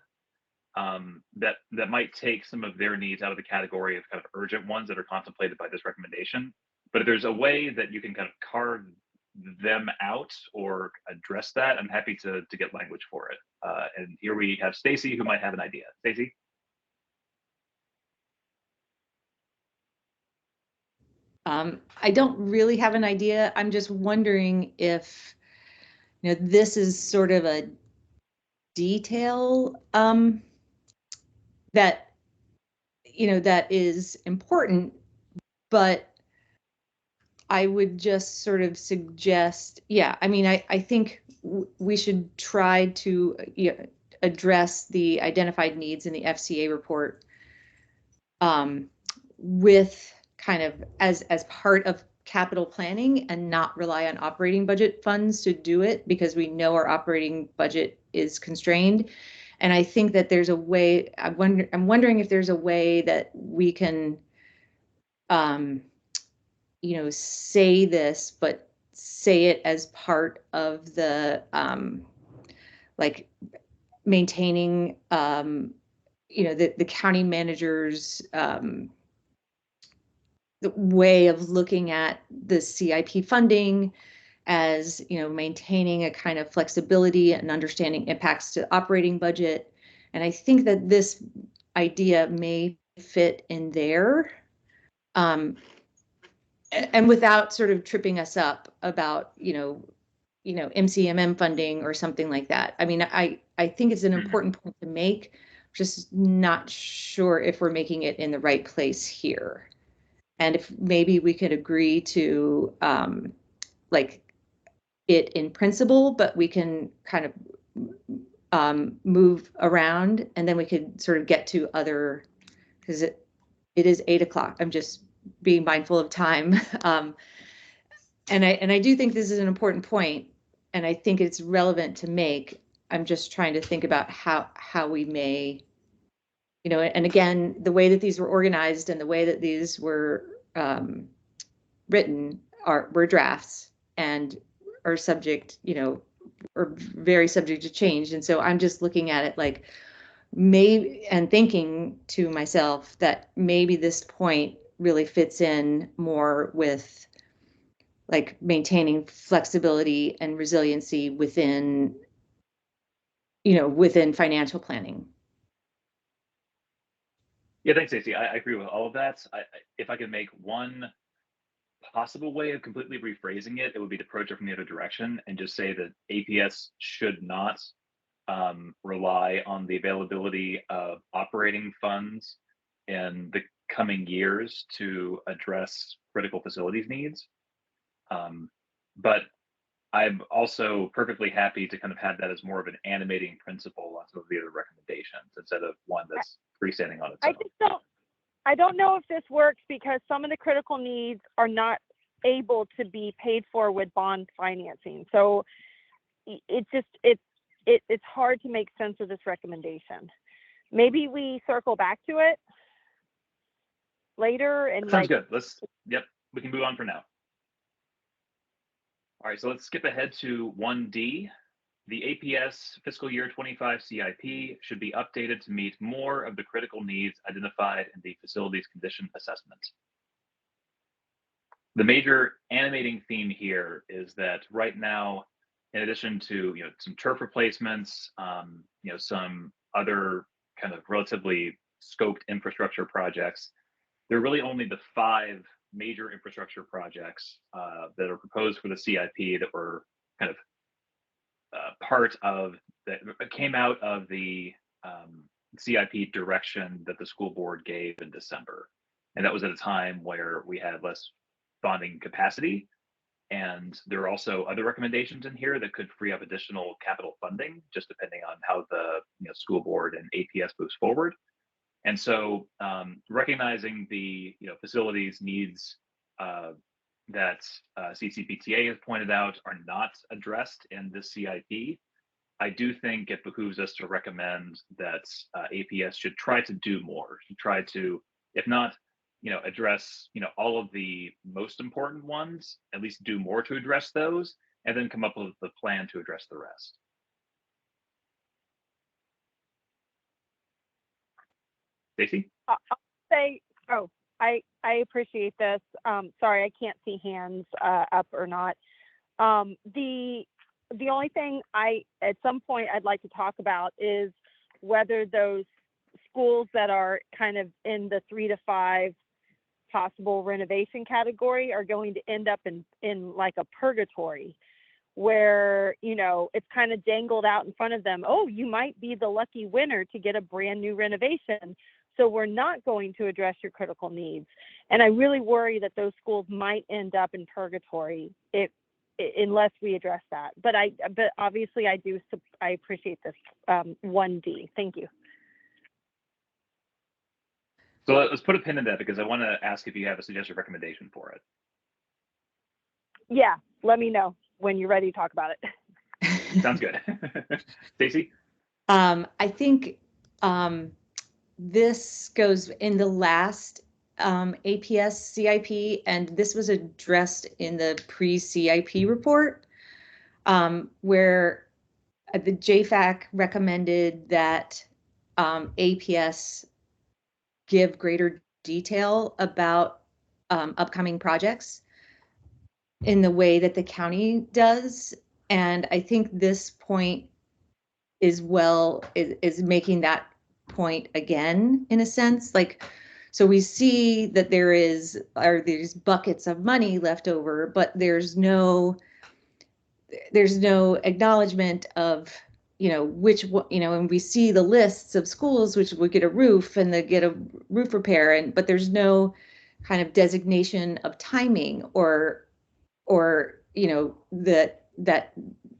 that might take some of their needs out of the category of kind of urgent ones that are contemplated by this recommendation. But if there's a way that you can kind of carve them out or address that, I'm happy to get language for it. And here we have Stacy, who might have an idea. Stacy? I don't really have an idea. I'm just wondering if, this is sort of a detail that, that is important, but I would just sort of suggest, I mean, I think we should try to address the identified needs in the FCA report with kind of as part of capital planning, and not rely on operating budget funds to do it, because we know our operating budget is constrained. And I think that there's a way, I'm wondering if there's a way that we can say this, but say it as part of the like maintaining the county manager's the way of looking at the CIP funding as, maintaining a kind of flexibility and understanding impacts to operating budget. And I think that this idea may fit in there. And without sort of tripping us up about, MCMM funding or something like that. I mean, I I think it's an important point to make, just not sure if we're making it in the right place here. And if maybe we could agree to like it in principle, but we can kind of move around, and then we could sort of get to other, because it is 8 o'clock. I'm just being mindful of time. And I do think this is an important point, and I think it's relevant to make. I'm just trying to think about how we may, you know, and again, the way that these were organized and the way that these were written were drafts and are subject, you know, are very subject to change. And so I'm just looking at it like maybe, and thinking to myself that maybe this point really fits in more with like maintaining flexibility and resiliency within, you know, within financial planning. Yeah, thanks, Stacey. I agree with all of that. If I could make one possible way of completely rephrasing it, it would be to approach it from the other direction and just say that APS should not rely on the availability of operating funds in the coming years to address critical facilities needs. But I'm also perfectly happy to kind of have that as more of an animating principle on some of the other recommendations instead of one that's freestanding on its own. I don't know if this works because some of the critical needs are not able to be paid for with bond financing. So it's hard to make sense of this recommendation. Maybe we circle back to it later and Sounds good. Yep, we can move on for now. All right, so let's skip ahead to 1D. The APS fiscal year 25 CIP should be updated to meet more of the critical needs identified in the facilities condition assessment. The major animating theme here is that right now, in addition to some turf replacements, some other kind of relatively scoped infrastructure projects, there are really only the 5 major infrastructure projects that are proposed for the CIP that were kind of part of that came out of the CIP direction that the school board gave in December. And that was at a time where we had less bonding capacity. And there are also other recommendations in here that could free up additional capital funding, just depending on how the school board and APS moves forward. And so recognizing the facilities needs that CCPTA has pointed out are not addressed in this CIP, I do think it behooves us to recommend that APS should try to do more, should try to, if not address all of the most important ones, at least do more to address those, and then come up with a plan to address the rest. Stacey? I'll say, I appreciate this. Sorry, I can't see hands up or not. The only thing at some point I'd like to talk about is whether those schools that are kind of in the 3 to 5 possible renovation category are going to end up in like a purgatory where, it's kind of dangled out in front of them. Oh, you might be the lucky winner to get a brand new renovation. So we're not going to address your critical needs. And I really worry that those schools might end up in purgatory unless we address that. But obviously I appreciate this 1D. Thank you. So let's put a pin in that because I want to ask if you have a suggested recommendation for it. Yeah, let me know when you're ready to talk about it. Sounds good. Stacey? I think this goes in the last APS CIP, and this was addressed in the pre-CIP report, where the JFAC recommended that APS give greater detail about upcoming projects in the way that the county does. And I think this point is making that point again, in a sense. Like, so we see that there are these buckets of money left over, but there's no acknowledgement of and we see the lists of schools which would get a roof and they get a roof repair, but there's no kind of designation of timing or that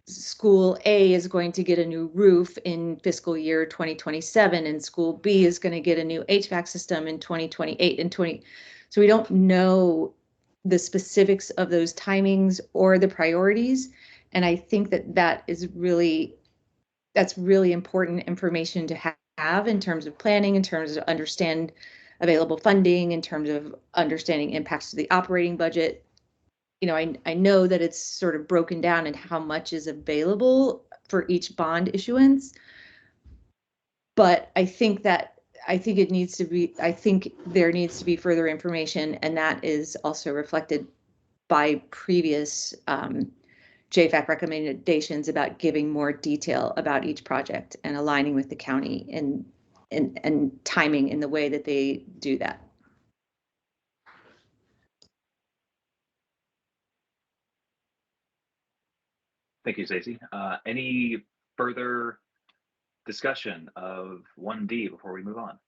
school A is going to get a new roof in fiscal year 2027 and school B is going to get a new HVAC system in 2028 and 20. So we don't know the specifics of those timings or the priorities. And I think that's really important information to have in terms of planning, in terms of understand available funding, in terms of understanding impacts to the operating budget. I know that it's sort of broken down in how much is available for each bond issuance, but I think there needs to be further information, and that is also reflected by previous JFAC recommendations about giving more detail about each project and aligning with the county and timing in the way that they do that. Thank you, Stacey. Any further discussion of 1D before we move on?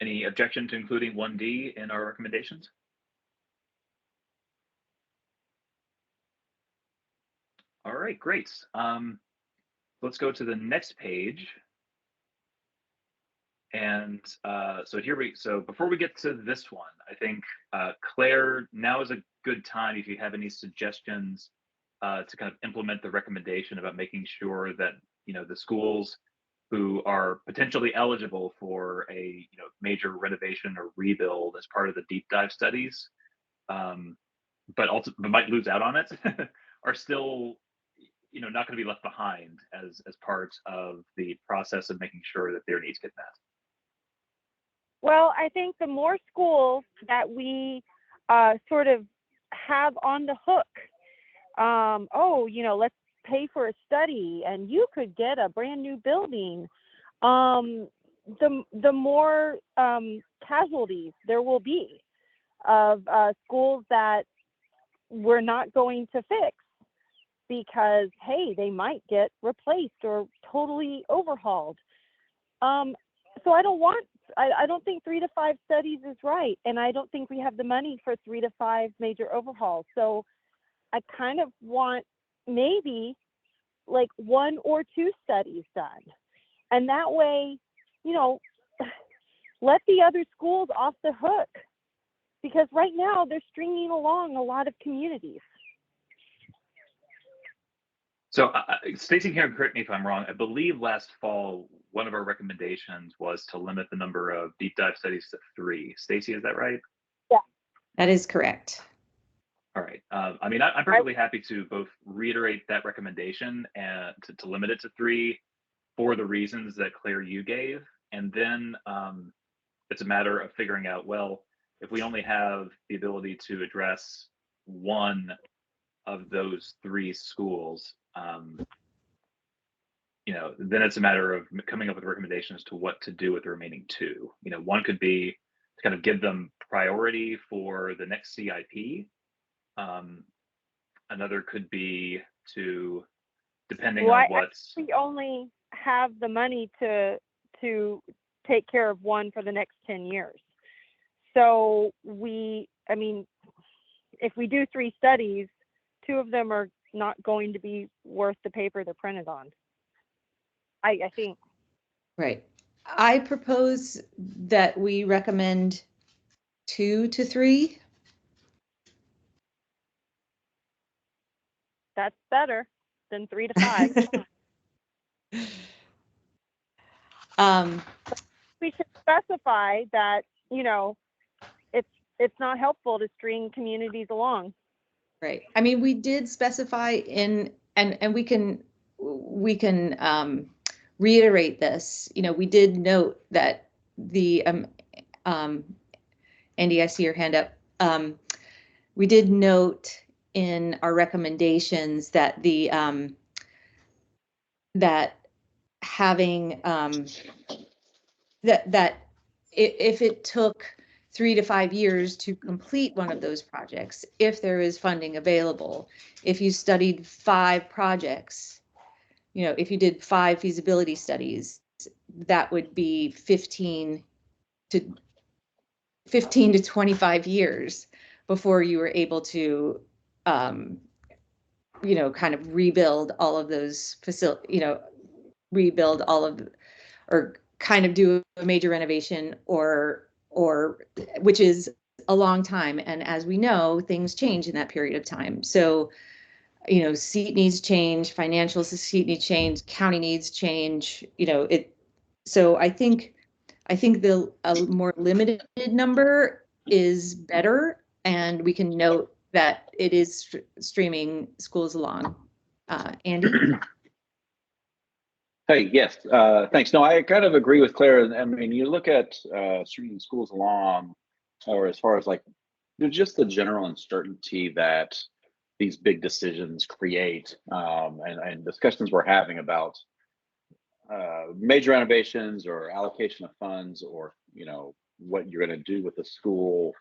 Any objection to including 1D in our recommendations? All right, great. Let's go to the next page. And so before we get to this one, I think Claire, now is a good time if you have any suggestions to kind of implement the recommendation about making sure that the schools who are potentially eligible for a major renovation or rebuild as part of the deep dive studies, but might lose out on it, are still not going to be left behind as part of the process of making sure that their needs get met. Well, I think the more schools that we sort of have on the hook, let's pay for a study and you could get a brand new building, the more casualties there will be of schools that we're not going to fix because, hey, they might get replaced or totally overhauled. So I don't think 3 to 5 studies is right. And I don't think we have the money for 3 to 5 major overhauls. So I kind of want maybe like 1 or 2 studies done. And that way, let the other schools off the hook. Because right now they're stringing along a lot of communities. So Stacey can correct me if I'm wrong. I believe last fall, one of our recommendations was to limit the number of deep dive studies to 3. Stacey, is that right? Yeah, that is correct. All right. I'm perfectly happy to both reiterate that recommendation and to limit it to 3 for the reasons that Claire, you gave. And then it's a matter of figuring out, well, if we only have the ability to address 1 of those 3 schools, then it's a matter of coming up with recommendations to what to do with the remaining 2. One could be to kind of give them priority for the next CIP. Another could be to, depending on what's. We only have the money to take care of 1 for the next 10 years. So if we do 3 studies, 2 of them are not going to be worth the paper they're printed on. I think. Right. I propose that we recommend 2 to 3. That's better than 3 to 5. We should specify that, it's not helpful to string communities along. Right. We did specify and we can reiterate this. We did note that the Andy, I see your hand up. We did note in our recommendations that that having that if it took 3 to 5 years to complete one of those projects if there is funding available. If you studied 5 projects, if you did 5 feasibility studies, that would be 15 to 25 years before you were able to, kind of rebuild all of those rebuild all of, or kind of do a major renovation, or which is a long time. And as we know, things change in that period of time. So, seat needs change, financial seat needs change, county needs change, so I think a more limited number is better, and we can note that it is streaming schools along. Andy? Hey, yes, thanks. No, I kind of agree with Claire. I mean, you look at streaming schools along, or as far as like just the general uncertainty that these big decisions create, and discussions we're having about major renovations or allocation of funds, or what you're going to do with the school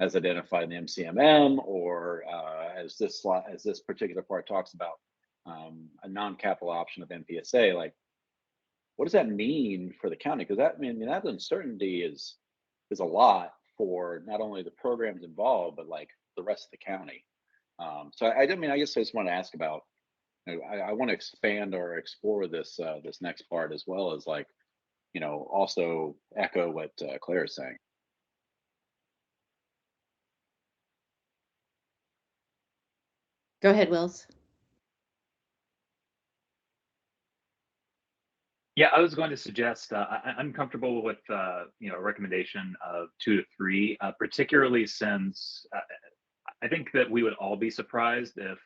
as identified in the MCMM, or as this particular part talks about, a non-capital option of MPSA. Like, what does that mean for the county? Because that uncertainty is a lot for not only the programs involved, but like the rest of the county. So I guess I just want to ask about, I want to expand or explore this next part, as well as like, also echo what Claire is saying. Go ahead, Wills. Yeah, I was going to suggest I'm comfortable with a recommendation of 2 to 3, particularly since I think that we would all be surprised if,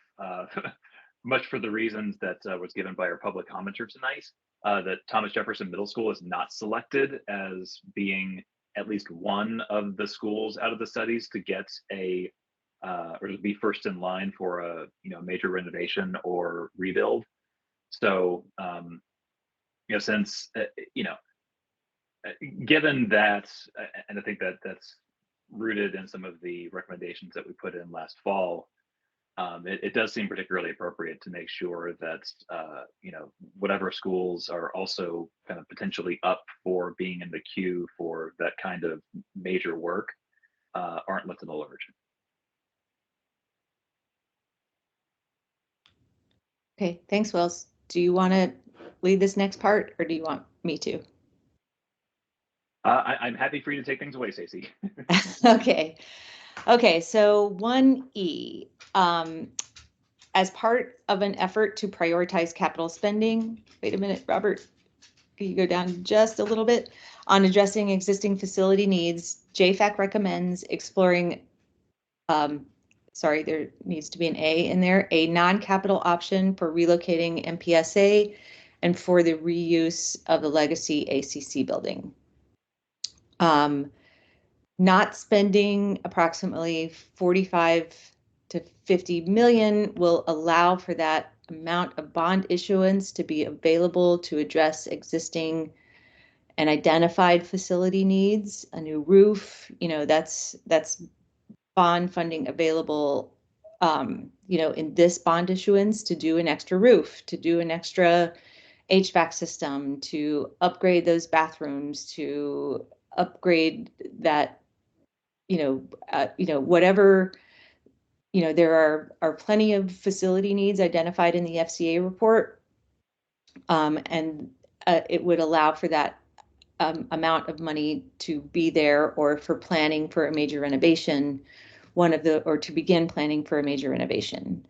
much for the reasons that was given by our public commenter tonight, that Thomas Jefferson Middle School is not selected as being at least one of the schools out of the studies to get or to be first in line for a major renovation or rebuild. So since given that, and I think that that's rooted in some of the recommendations that we put in last fall, it does seem particularly appropriate to make sure that whatever schools are also kind of potentially up for being in the queue for that kind of major work aren't left in the lurch. Okay, thanks, Wills. Do you want to lead this next part, or do you want me to? I'm happy for you to take things away, Stacey. Okay. So 1E, as part of an effort to prioritize capital spending. Wait a minute, Robert. Can you go down just a little bit? On addressing existing facility needs, JFAC recommends exploring. Sorry, there needs to be an A in there. A non-capital option for relocating MPSA and for the reuse of the legacy ACC building. Not spending approximately 45 to 50 million will allow for that amount of bond issuance to be available to address existing and identified facility needs. A new roof, that's bond funding available, in this bond issuance, to do an extra roof, to do an extra HVAC system, to upgrade those bathrooms, to upgrade that, whatever, there are plenty of facility needs identified in the FCA report, and it would allow for that amount of money to be there, or for planning for a major renovation, or to begin planning for a major renovation.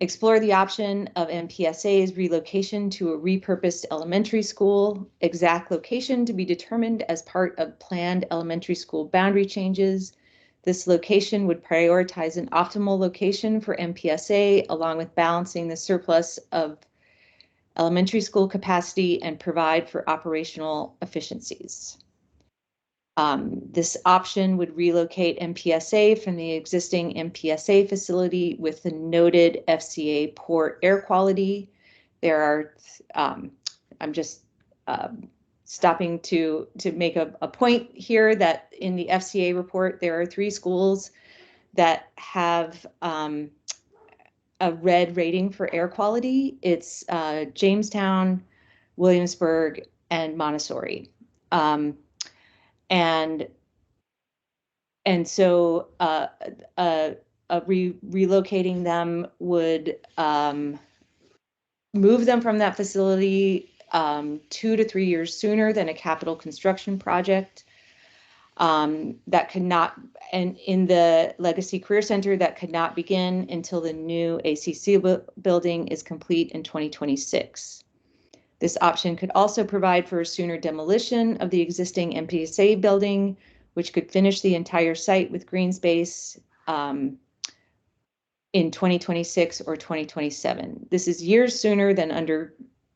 Explore the option of MPSA's relocation to a repurposed elementary school, exact location to be determined as part of planned elementary school boundary changes. This location would prioritize an optimal location for MPSA, along with balancing the surplus of elementary school capacity and provide for operational efficiencies. This option would relocate MPSA from the existing MPSA facility with the noted FCA poor air quality. There are, I'm just stopping to make a point here that in the FCA report, there are 3 schools that have a red rating for air quality. It's Jamestown, Williamsburg, and Montessori. And so relocating them would move them from that facility 2 to 3 years sooner than a capital construction project. That could not, and in the Legacy Career Center, that could not begin until the new ACC building is complete in 2026. This option could also provide for a sooner demolition of the existing MPSA building, which could finish the entire site with green space in 2026 or 2027. This is years sooner than under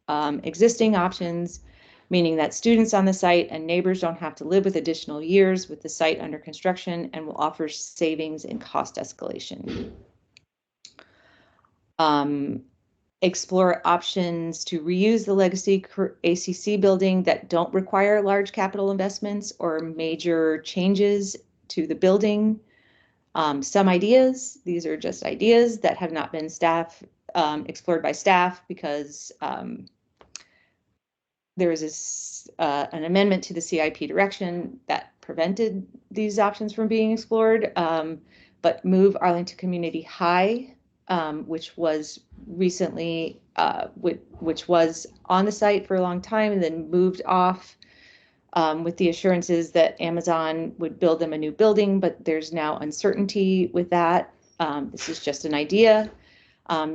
existing options, meaning that students on the site and neighbors don't have to live with additional years with the site under construction, and will offer savings in cost escalation. Explore options to reuse the Legacy ACC building that don't require large capital investments or major changes to the building. Some ideas, these are just ideas that have not been explored by staff because there was an amendment to the CIP direction that prevented these options from being explored, but move Arlington Community High, which was recently, which was on the site for a long time and then moved off with the assurances that Amazon would build them a new building, but there's now uncertainty with that. This is just an idea.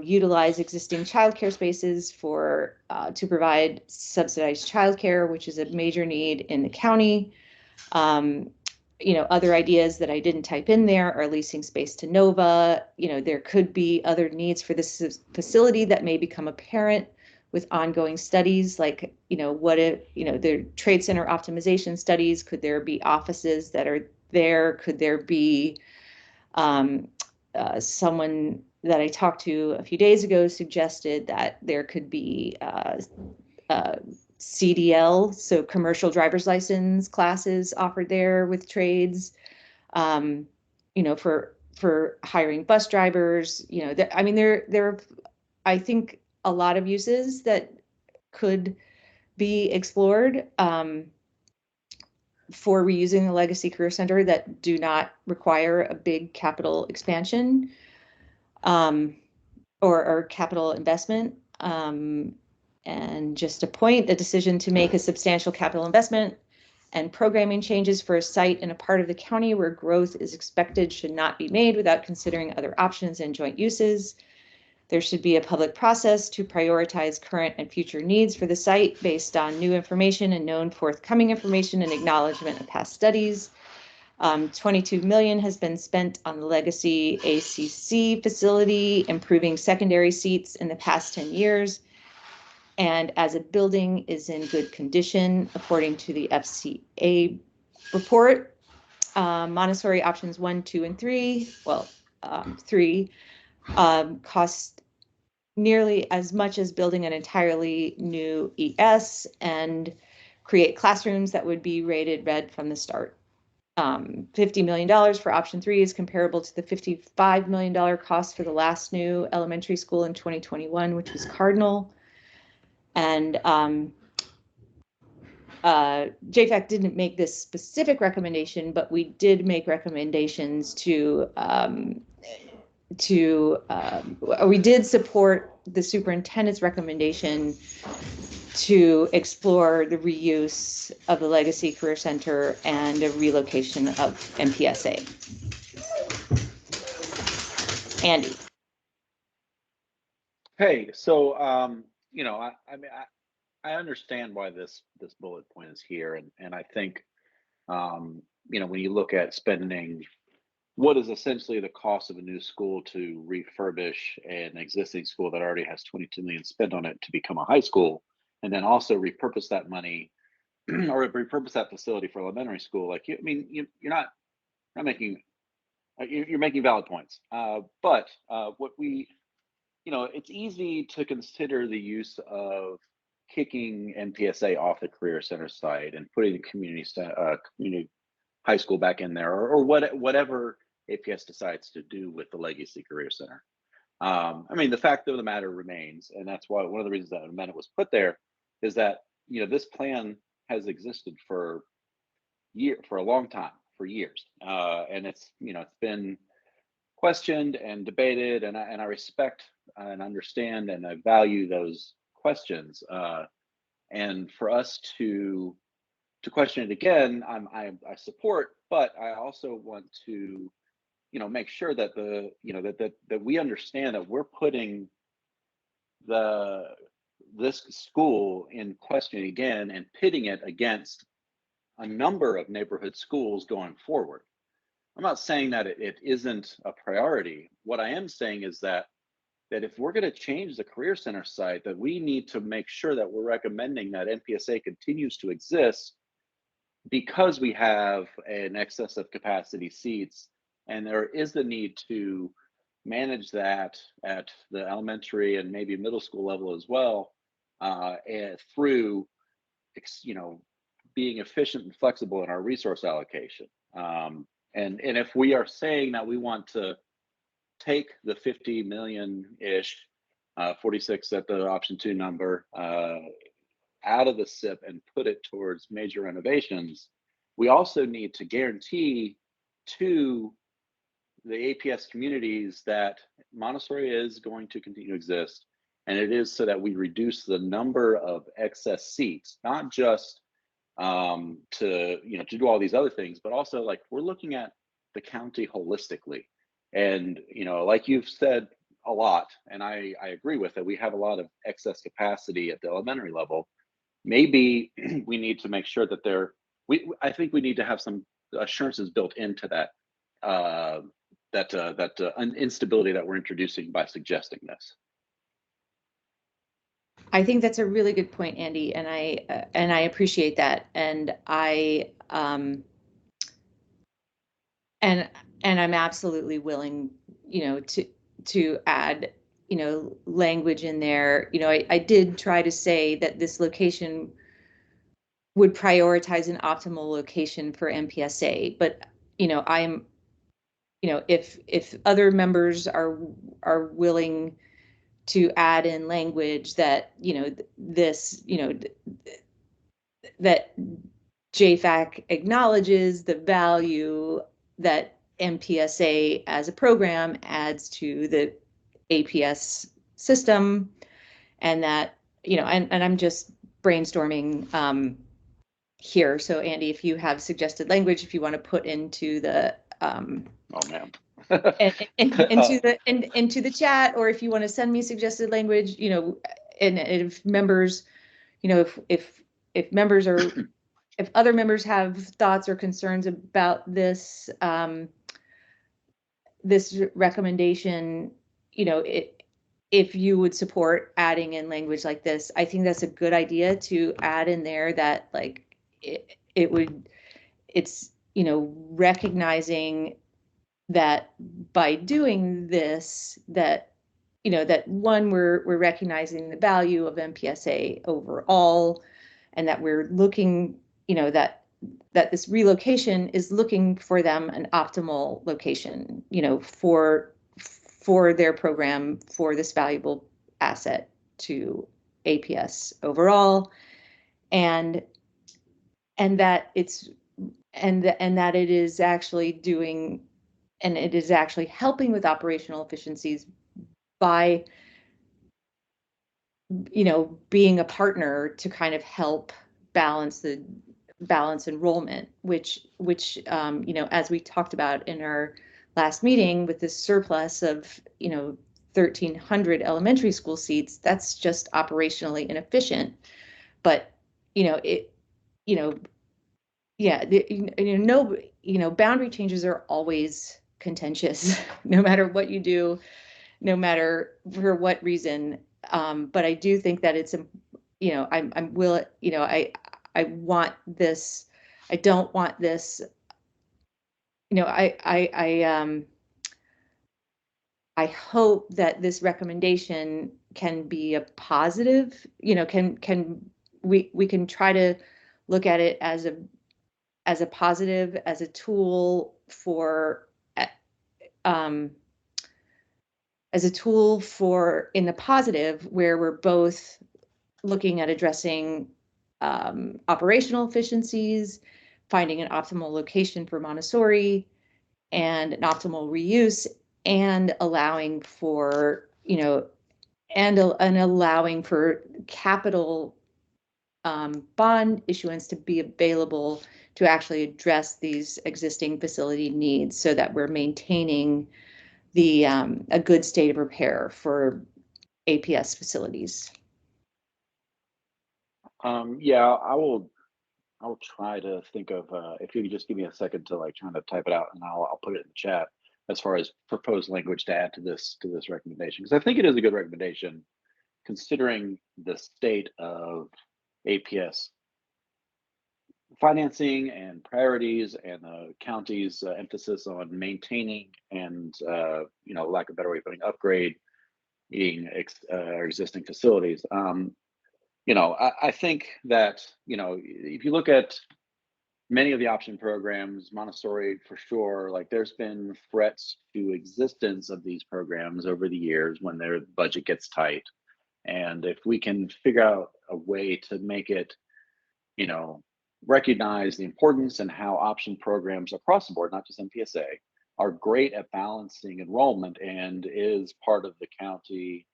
Utilize existing childcare spaces for to provide subsidized childcare, which is a major need in the county. Other ideas that I didn't type in there are leasing space to Nova. There could be other needs for this facility that may become apparent with ongoing studies, like, what if, the trade center optimization studies, could there be offices that are there? Could there be someone that I talked to a few days ago suggested that there could be CDL, so commercial driver's license classes offered there with trades, for hiring bus drivers. There are, I think, a lot of uses that could be explored for reusing the Legacy Career Center that do not require a big capital expansion or capital investment. And just a point, the decision to make a substantial capital investment and programming changes for a site in a part of the county where growth is expected should not be made without considering other options and joint uses. There should be a public process to prioritize current and future needs for the site based on new information and known forthcoming information and acknowledgement of past studies. $22 million has been spent on the Legacy ACC facility, improving secondary seats in the past 10 years. And as a building is in good condition, according to the FCA report, Montessori options 1, 2, and 3, 3, cost nearly as much as building an entirely new ES and create classrooms that would be rated red from the start. $50 million for option 3 is comparable to the $55 million cost for the last new elementary school in 2021, which was Cardinal. And JFAC didn't make this specific recommendation, but we did make recommendations we did support the superintendent's recommendation to explore the reuse of the Legacy Career Center and a relocation of MPSA. Andy. Hey, so I understand why this bullet point is here, and I think when you look at spending what is essentially the cost of a new school to refurbish an existing school that already has 22 million spent on it to become a high school, and then also repurpose that money or repurpose that facility for elementary school, you're making valid points. But what we, it's easy to consider the use of kicking NPSA off the Career Center site and putting the community high school back in there, or whatever APS decides to do with the Legacy Career Center. I mean, the fact of the matter remains, and that's why one of the reasons that amendment was put there is that, you know, this plan has existed for a long time, for years, and it's, you know, it's been questioned and debated, and I respect and understand and I value those questions. And for us to question it again, I support, but I also want to, you know, make sure that that we understand that we're putting this school in question again and pitting it against a number of neighborhood schools going forward. I'm not saying that it isn't a priority. What I am saying is that if we're going to change the Career Center site, that we need to make sure that we're recommending that NPSA continues to exist, because we have an excess of capacity seats, and there is the need to manage that at the elementary and maybe middle school level as well, and through, you know, being efficient and flexible in our resource allocation. And if we are saying that we want to take the 50 million-ish, 46 at the option 2 number, out of the SIP and put it towards major renovations, we also need to guarantee to the APS communities that Montessori is going to continue to exist, and it is so that we reduce the number of excess seats, not just to do all these other things, but also, like, we're looking at the county holistically. And, you know, like you've said a lot, and I agree with it, we have a lot of excess capacity at the elementary level. Maybe we need to make sure that I think we need to have some assurances built into that instability that we're introducing by suggesting this. I think that's a really good point, Andy, and I appreciate that, and I'm absolutely willing, you know, to add, you know, language in there. You know, I did try to say that this location would prioritize an optimal location for MPSA, but, you know, if other members are willing to add in language that, you know, that JFAC acknowledges the value that MPSA as a program adds to the APS system, and that, you know, and I'm just brainstorming here. So Andy, if you have suggested language, if you want to put into the oh man. into the chat, or if you want to send me suggested language, you know, and if members, you know, if members are, if other members have thoughts or concerns about this this recommendation, you know, if you would support adding in language like this, I think that's a good idea to add in there, that like it's, you know, recognizing that by doing this, that, you know, that one, we're recognizing the value of MPSA overall, and that we're looking, you know, that this relocation is looking for them an optimal location, you know, for their program, for this valuable asset to APS overall, and that it's and that it is actually doing, and it is actually helping with operational efficiencies by, you know, being a partner to kind of help balance enrollment, which you know, as we talked about in our last meeting, with this surplus of, you know, 1,300 elementary school seats, that's just operationally inefficient. But, you know, you know, yeah, you know, boundary changes are always contentious, no matter what you do, no matter for what reason. But I do think that it's, you know, I'm willing, you know, I want this, I don't want this, you know, I hope that this recommendation can be a positive, we can try to look at it as a positive, as a tool for in the positive, where we're both looking at addressing operational efficiencies, finding an optimal location for Montessori and an optimal reuse, and allowing for, and allowing for capital bond issuance to be available to actually address these existing facility needs, so that we're maintaining a good state of repair for APS facilities. Yeah, I will try to think of, if you could just give me a second to like trying to type it out, and I'll put it in the chat as far as proposed language to add to this recommendation, because I think it is a good recommendation considering the state of APS financing and priorities, and the county's emphasis on maintaining and, lack of a better way of putting upgrade our existing facilities. I think that, if you look at many of the option programs, Montessori for sure, like there's been threats to existence of these programs over the years when their budget gets tight. And if we can figure out a way to make it, recognize the importance and how option programs across the board, not just MPSA, are great at balancing enrollment and is part of the county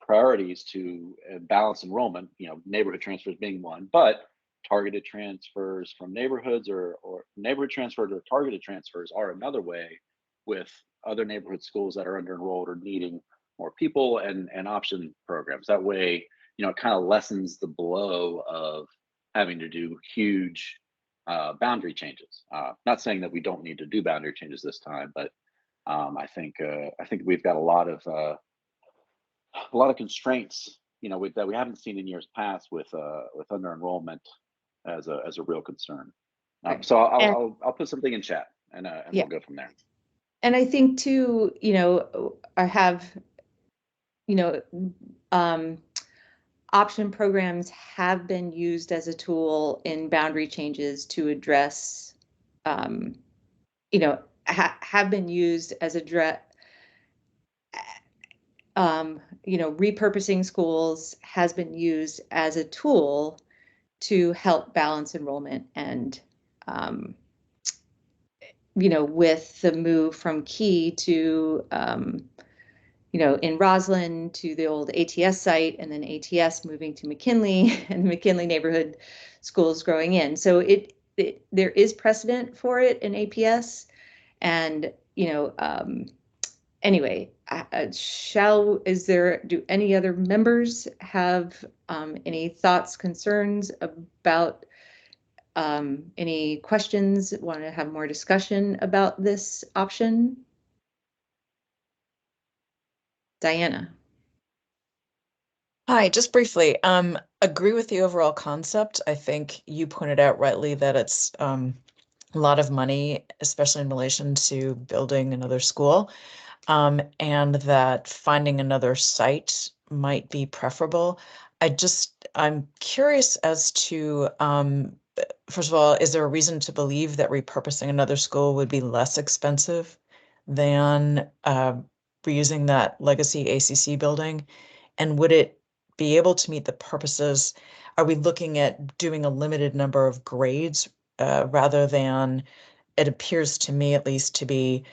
priorities to balance enrollment, neighborhood transfers being one, but targeted transfers from neighborhoods or neighborhood transfers or targeted transfers are another way, with other neighborhood schools that are under enrolled or needing more people, and option programs. That way, it kind of lessens the blow of having to do huge boundary changes. Not saying that we don't need to do boundary changes this time, but I think we've got a lot of constraints, that we haven't seen in years past with under enrollment as a real concern. Right. So I'll put something in chat, and Yeah. we'll go from there. And I think too, I have, option programs have been used as a tool in boundary changes to address, have been used as repurposing schools has been used as a tool to help balance enrollment, and, with the move from Key to, in Roslyn to the old ATS site, and then ATS moving to McKinley, and the McKinley neighborhood schools growing in. So there is precedent for it in APS, and, anyway, do any other members have any thoughts, concerns about, any questions, want to have more discussion about this option? Diana. Hi, just briefly, agree with the overall concept. I think you pointed out rightly that it's a lot of money, especially in relation to building another school, and that finding another site might be preferable. I'm curious as to, first of all, is there a reason to believe that repurposing another school would be less expensive than reusing that legacy ACC building? And would it be able to meet the purposes? Are we looking at doing a limited number of grades rather than, it appears to me at least, to be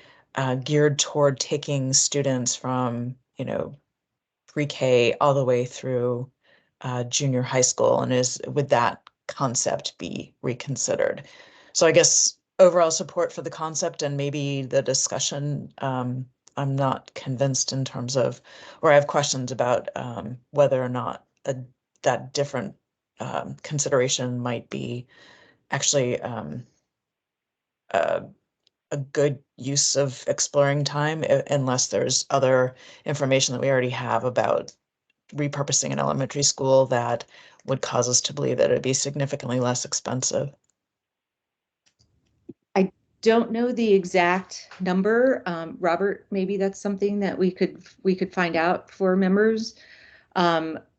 geared toward taking students from, pre-K all the way through junior high school? And would that concept be reconsidered? So I guess overall support for the concept, and maybe the discussion, I'm not convinced in terms of, or I have questions about whether or not that different consideration might be actually a good use of exploring time, unless there's other information that we already have about repurposing an elementary school that would cause us to believe that it'd be significantly less expensive. don't know the exact number. Robert, maybe that's something that we could find out for members.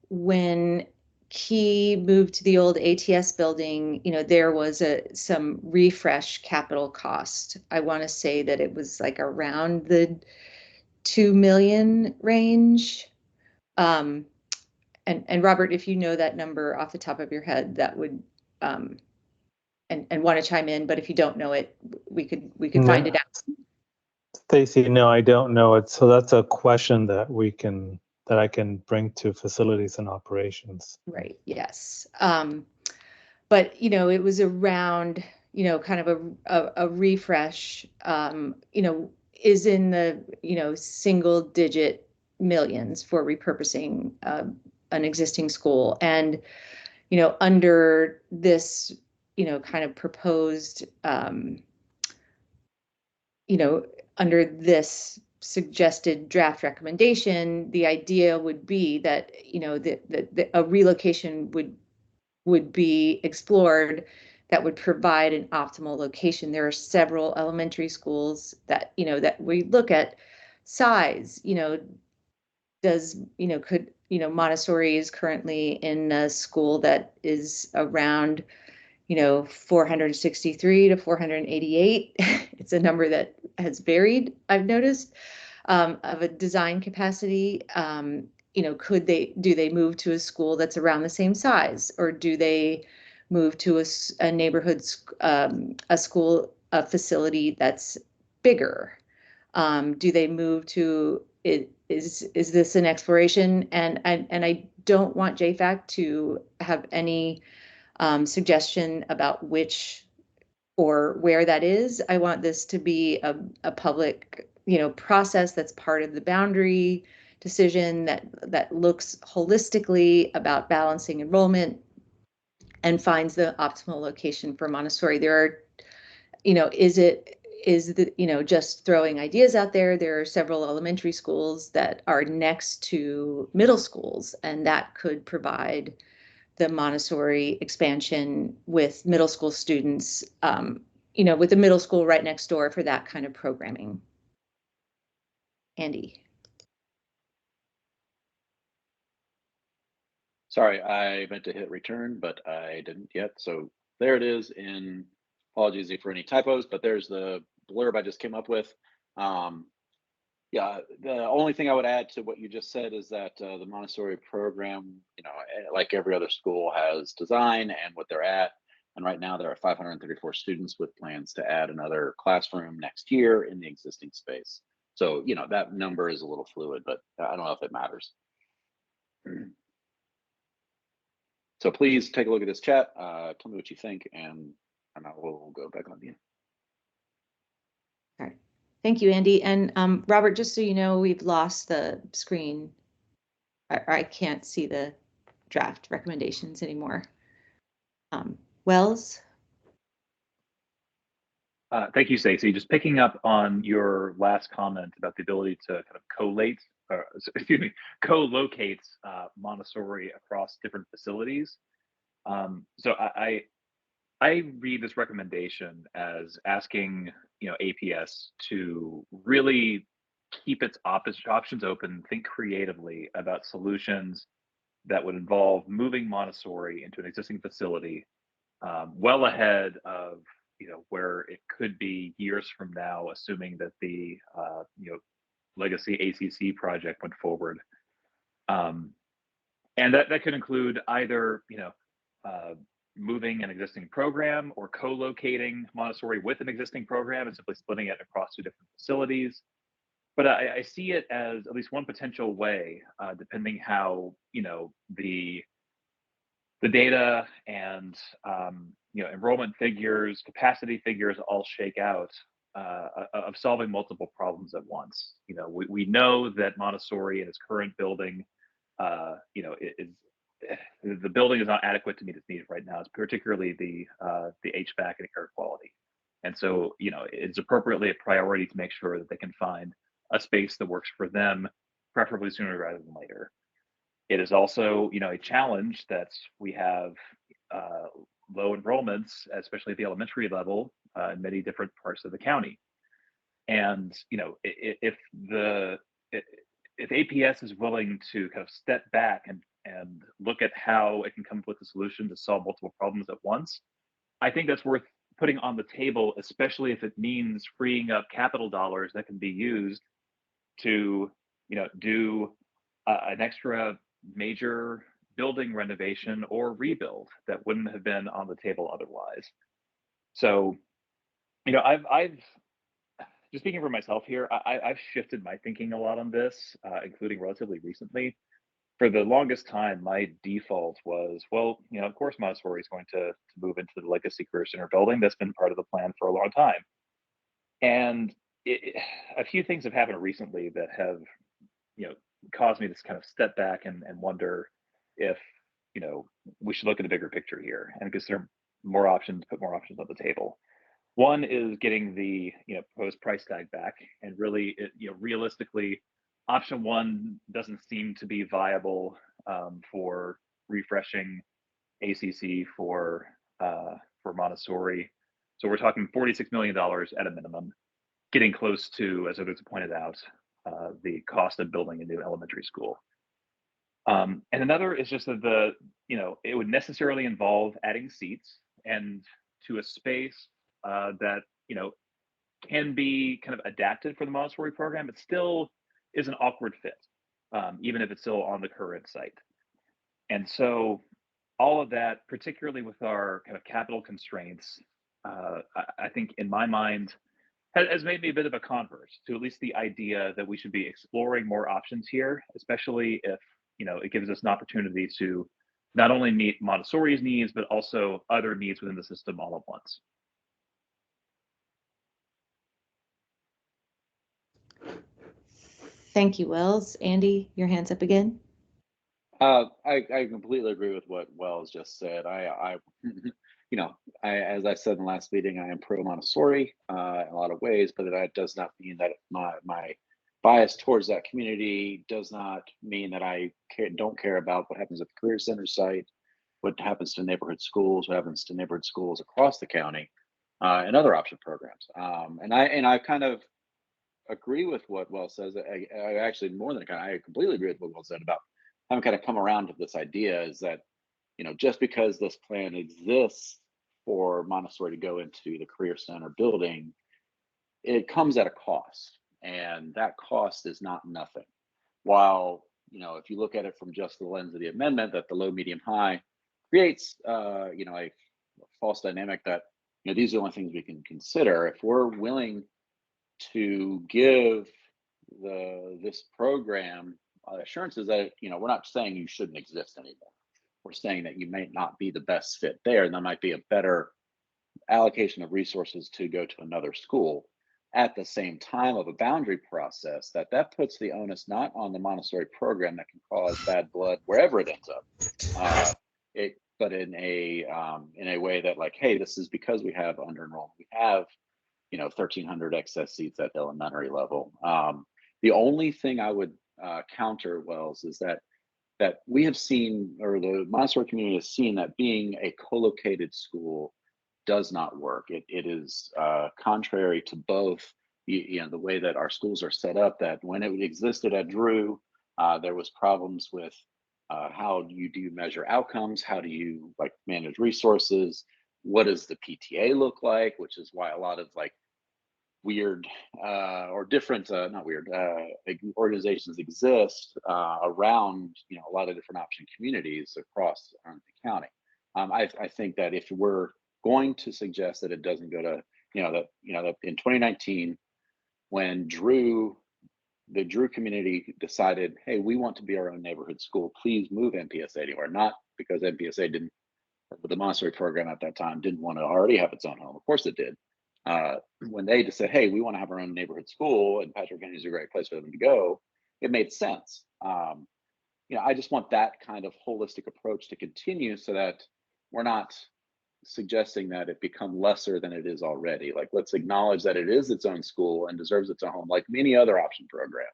When Key moved to the old ATS building, there was some refresh capital cost. I want to say that it was like around the 2 million range. And Robert, if you know that number off the top of your head, that would and want to chime in, but if you don't know it, we could find it out. Stacy, no, I don't know it. So that's a question that I can bring to facilities and operations. Right, yes. But it was around, kind of a refresh, is in the, single digit millions for repurposing an existing school. And, under this, kind of proposed, under this suggested draft recommendation, the idea would be that, a relocation would be explored that would provide an optimal location. There are several elementary schools that, that we look at size, Montessori is currently in a school that is around, 463 to 488. It's a number that has varied, I've noticed, of a design capacity. Do they move to a school that's around the same size, or do they move to a neighborhood, a school, a facility that's bigger? Do they move to it? Is this an exploration? And I don't want JFAC to have any suggestion about which or where that is. I want this to be a public, process that's part of the boundary decision that looks holistically about balancing enrollment and finds the optimal location for Montessori. There are, just throwing ideas out there. There are several elementary schools that are next to middle schools, and that could provide the Montessori expansion with middle school students, with the middle school right next door for that kind of programming. Andy. Sorry, I meant to hit return, but I didn't yet. So there it is. In apologies for any typos, but there's the blurb I just came up with. Yeah, the only thing I would add to what you just said is that the Montessori program, like every other school, has design and what they're at. And right now there are 534 students with plans to add another classroom next year in the existing space. So, that number is a little fluid, but I don't know if it matters. So please take a look at this chat. Tell me what you think, and I will go back on the end. All right. Thank you, Andy. And Robert, just so you know, we've lost the screen. I can't see the draft recommendations anymore. Wells? Thank you, Stacey. Just picking up on your last comment about the ability to kind of co-locate Montessori across different facilities. So I read this recommendation as asking, APS to really keep its options open, think creatively about solutions that would involve moving Montessori into an existing facility well ahead of where it could be years from now, assuming that the legacy ACC project went forward. And that could include either moving an existing program or co-locating Montessori with an existing program and simply splitting it across two different facilities. But I see it as at least one potential way, depending how the data and enrollment figures, capacity figures all shake out, of solving multiple problems at once. We know that Montessori in its current building, the building is not adequate to meet its needs right now. It's particularly the HVAC and air quality, and so it's appropriately a priority to make sure that they can find a space that works for them, preferably sooner rather than later. It is also, a challenge that we have low enrollments, especially at the elementary level, in many different parts of the county. And if APS is willing to kind of step back and look at how it can come up with a solution to solve multiple problems at once, I think that's worth putting on the table, especially if it means freeing up capital dollars that can be used to, do an extra major building renovation or rebuild that wouldn't have been on the table otherwise. So, I've just speaking for myself here, I've shifted my thinking a lot on this, including relatively recently. For the longest time, my default was, well, of course Montessori is going to move into the Legacy Career Center building. That's been part of the plan for a long time. And a few things have happened recently that have, caused me to kind of step back and wonder if, we should look at the bigger picture here and consider more options, put more options on the table. One is getting the proposed price tag back, and really, realistically, option one doesn't seem to be viable for refreshing ACC for Montessori. So we're talking $46 million at a minimum, getting close to, as others pointed out, the cost of building a new elementary school. And another is just that it would necessarily involve adding seats and to a space that can be kind of adapted for the Montessori program, but still is an awkward fit, even if it's still on the current site. And so all of that, particularly with our kind of capital constraints, I think in my mind has made me a bit of a convert to at least the idea that we should be exploring more options here, especially if it gives us an opportunity to not only meet Montessori's needs, but also other needs within the system all at once. Thank you, Wells. Andy, your hand's up again. I completely agree with what Wells just said. I as I said in the last meeting, I am pro Montessori in a lot of ways, but that does not mean that my bias towards that community does not mean that I don't care about what happens at the Career Center site, what happens to neighborhood schools, what happens to neighborhood schools across the county, and other option programs. And I kind of agree with what Wells says. I actually more than I completely agree with what Wells said about having kind of come around to this idea is that just because this plan exists for Montessori to go into the Career Center building, it comes at a cost, and that cost is not nothing. While if you look at it from just the lens of the amendment, that the low, medium, high creates a false dynamic that these are the only things we can consider. If we're willing to give this program assurances that we're not saying you shouldn't exist anymore. We're saying that you may not be the best fit there, and there might be a better allocation of resources to go to another school. At the same time of a boundary process, that puts the onus not on the Montessori program that can cause bad blood wherever it ends up, but in a way that like, hey, this is because we have under enrollment. We have 1,300 excess seats at the elementary level. The only thing I would counter, Wells, is that we have seen, or the Montessori community has seen, that being a co-located school does not work. It is contrary to both the way that our schools are set up, that when it existed at Drew, there was problems with how do you measure outcomes? How do you manage resources? What does the PTA look like? Which is why a lot of weird or different, not weird, organizations exist around a lot of different option communities across the county. I think that if we're going to suggest that it doesn't go to that in 2019, when the Drew community decided, hey, we want to be our own neighborhood school, please move MPSA anywhere. Not because MPSA didn't, the Montessori program at that time didn't want to already have its own home. Of course it did. When they just said, hey, we want to have our own neighborhood school and Patrick County is a great place for them to go, it made sense. I just want that kind of holistic approach to continue so that we're not suggesting that it become lesser than it is already. Let's acknowledge that it is its own school and deserves its own home, like many other option programs.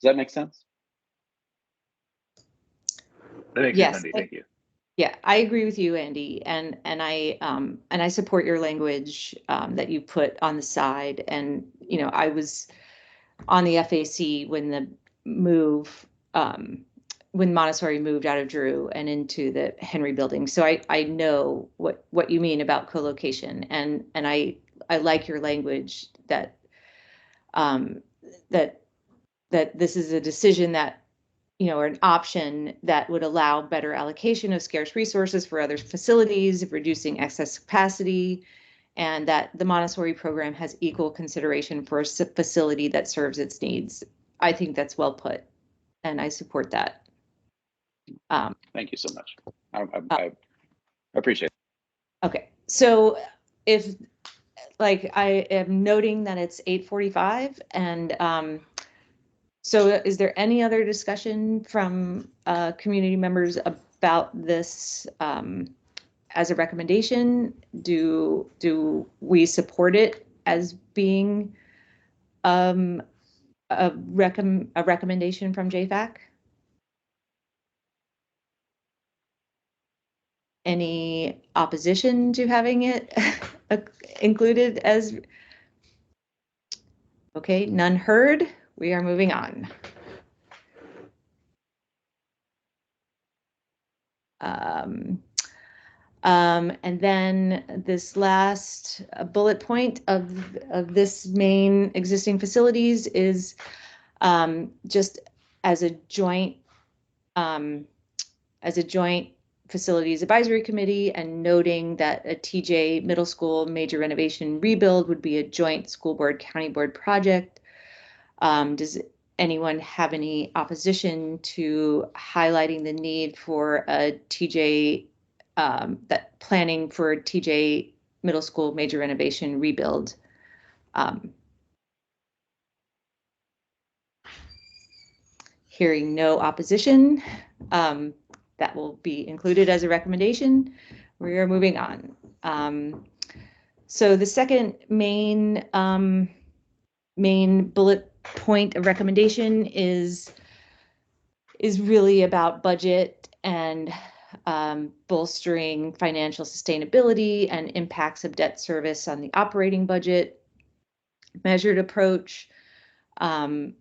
Does that make sense? That makes sense, Andy. Thank you. Yeah, I agree with you, Andy, and I support your language that you put on the side. And I was on the FAC when the move when Montessori moved out of Drew and into the Henry building, so I know what you mean about co-location, and I like your language that um, that this is a decision that or an option that would allow better allocation of scarce resources for other facilities, reducing excess capacity, and that the Montessori program has equal consideration for a facility that serves its needs. I think that's well put, and I support that. Thank you so much. I appreciate it. Okay, so if I am noting that it's 8:45, and so is there any other discussion from community members about this as a recommendation? Do we support it as being a recommendation from JFAC? Any opposition to having it included as? Okay, none heard. We are moving on. And then this last bullet point of this main existing facilities is just as a joint facilities advisory committee, and noting that a TJ middle school major renovation rebuild would be a joint school board county board project. Does anyone have any opposition to highlighting the need for a TJ that planning for a TJ middle school major renovation rebuild? Hearing no opposition, that will be included as a recommendation. We are moving on. So the second main bullet point of recommendation is really about budget and bolstering financial sustainability and impacts of debt service on the operating budget. Measured approach. I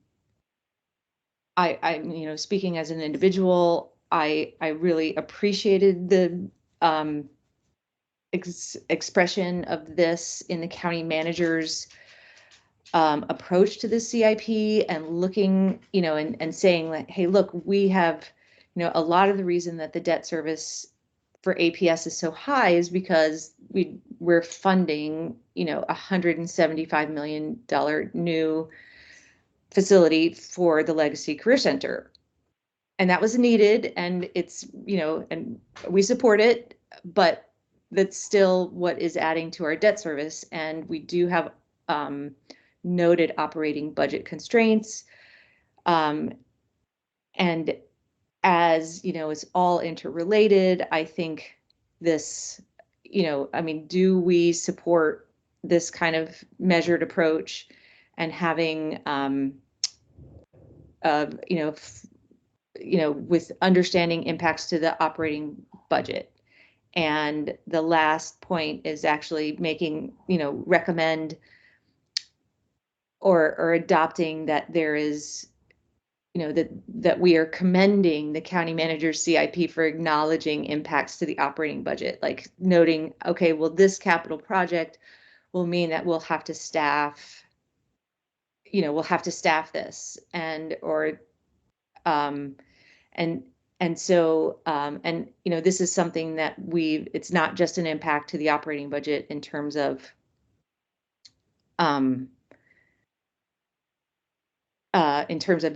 speaking as an individual, I really appreciated the expression of this in the county manager's approach to the CIP, and looking, and saying that, hey, look, we have, a lot of the reason that the debt service for APS is so high is because we're funding, $175 million new facility for the Legacy Career Center. And that was needed, and it's, and we support it, but that's still what is adding to our debt service. And we do have noted operating budget constraints. And as it's all interrelated, I think this, do we support this kind of measured approach and having, with understanding impacts to the operating budget? And the last point is actually making, recommend or adopting that there is, that we are commending the county manager's CIP for acknowledging impacts to the operating budget, like noting, okay, well, this capital project will mean that we'll have to staff, this, and this is something that it's not just an impact to the operating budget in terms of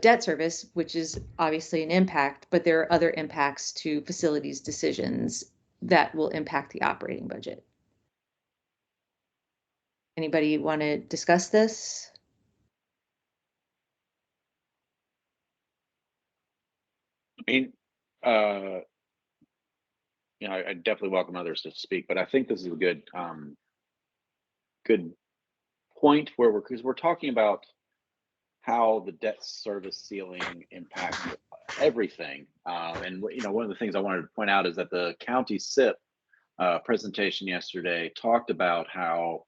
debt service, which is obviously an impact, but there are other impacts to facilities decisions that will impact the operating budget. Anybody want to discuss this? I mean, I definitely welcome others to speak, but I think this is a good point because we're talking about how the debt service ceiling impacts everything. And one of the things I wanted to point out is that the county SIP presentation yesterday talked about how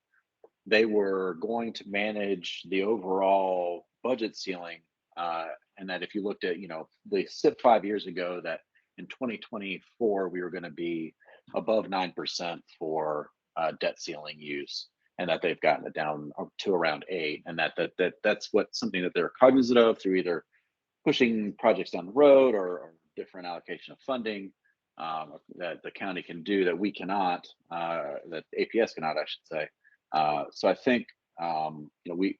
they were going to manage the overall budget ceiling, and that if you looked at the SIP 5 years ago, that in 2024 we were going to be above 9% for debt ceiling use, and that they've gotten it down to around 8%, and that's something that they're cognizant of through either pushing projects down the road or different allocation of funding that the county can do that we cannot, that APS cannot, I should say. So I think we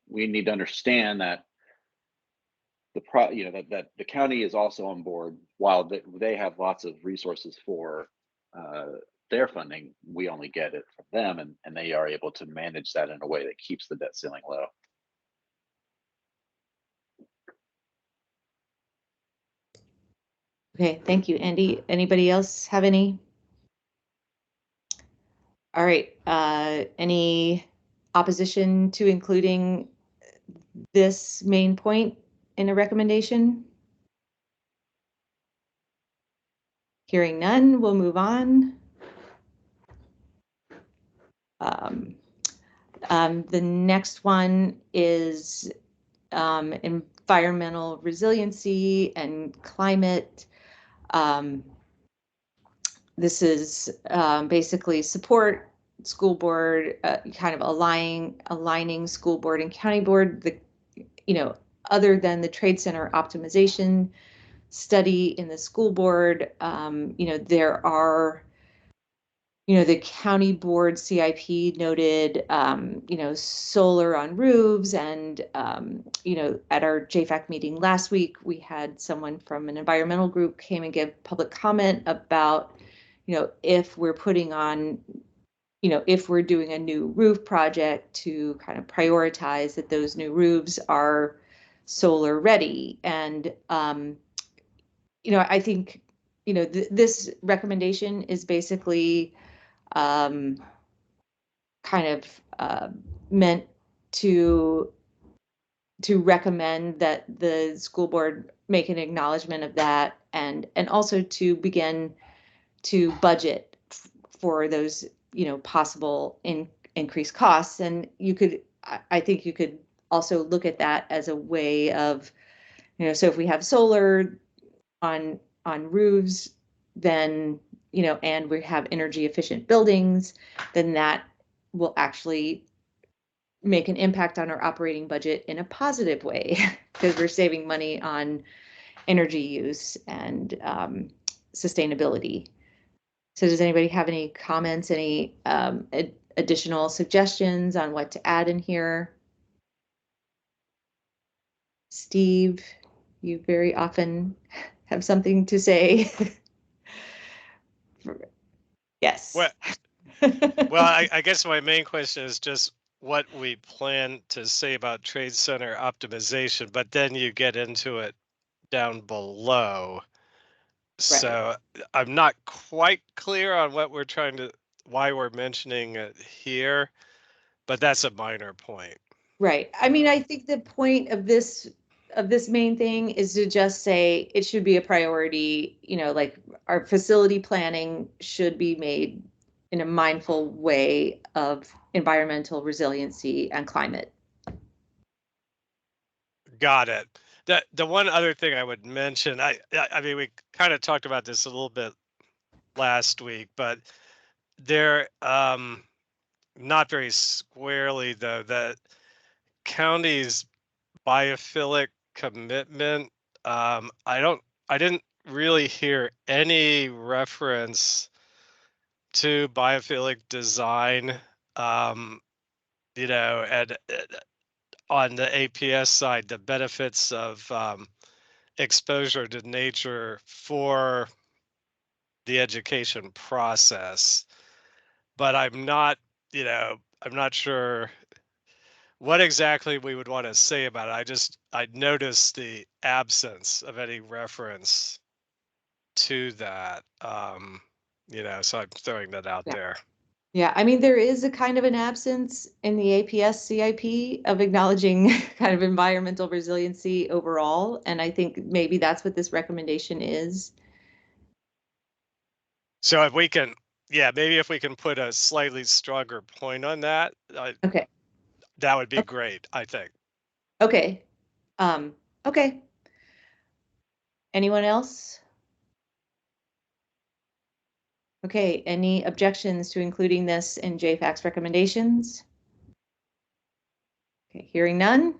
need to understand that that the county is also on board. While they have lots of resources for their funding, we only get it from them, and they are able to manage that in a way that keeps the debt ceiling low. Okay, thank you, Andy. Anybody else have any? All right, any opposition to including this main point in a recommendation? Hearing none, we'll move on. The next one is environmental resiliency and climate. This is basically support school board, kind of aligning school board and county board. Other than the trade center optimization study in the school board, there are, the county board CIP noted, solar on roofs, and, at our JFAC meeting last week, we had someone from an environmental group came and gave public comment about, if we're putting on, if we're doing a new roof project, to kind of prioritize that those new roofs are solar ready. And, I think, this recommendation is basically kind of meant to recommend that the school board make an acknowledgement of that, and also to begin to budget for those possible increased costs. And I think you could also look at that as a way of, so if we have solar on roofs, then and we have energy efficient buildings, then that will actually make an impact on our operating budget in a positive way, because we're saving money on energy use and sustainability. So does anybody have any comments, any additional suggestions on what to add in here? Steve, you very often have something to say. Yes. Well, I guess my main question is just what we plan to say about trade center optimization, but then you get into it down below. Right. So I'm not quite clear on why we're mentioning it here, but that's a minor point. Right. I mean, I think the point of this main thing is to just say it should be a priority, like our facility planning should be made in a mindful way of environmental resiliency and climate. Got it. The one other thing I would mention, I mean, we kind of talked about this a little bit last week, but they're not very squarely, though, that county's biophilic commitment, I didn't really hear any reference to biophilic design, and on the APS side, the benefits of exposure to nature for the education process. But I'm not sure what exactly we would want to say about it. I noticed the absence of any reference to that. So I'm throwing that out there. Yeah, I mean, there is a kind of an absence in the APS CIP of acknowledging kind of environmental resiliency overall. And I think maybe that's what this recommendation is. So if we can, yeah, maybe if we can put a slightly stronger point on that, Okay. that would be great, I think. Okay. Okay. Anyone else? Okay, any objections to including this in JFAC's recommendations? Okay, hearing none.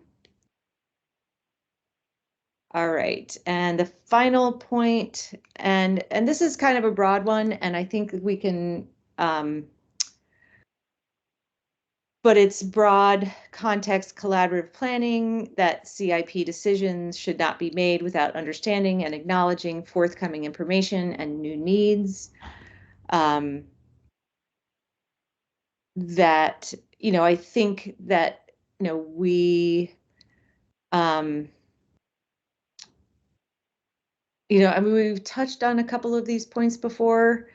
All right, and the final point, and this is kind of a broad one, and I think we can, but it's broad context collaborative planning that CIP decisions should not be made without understanding and acknowledging forthcoming information and new needs. That, I think that, we, I mean, we've touched on a couple of these points before,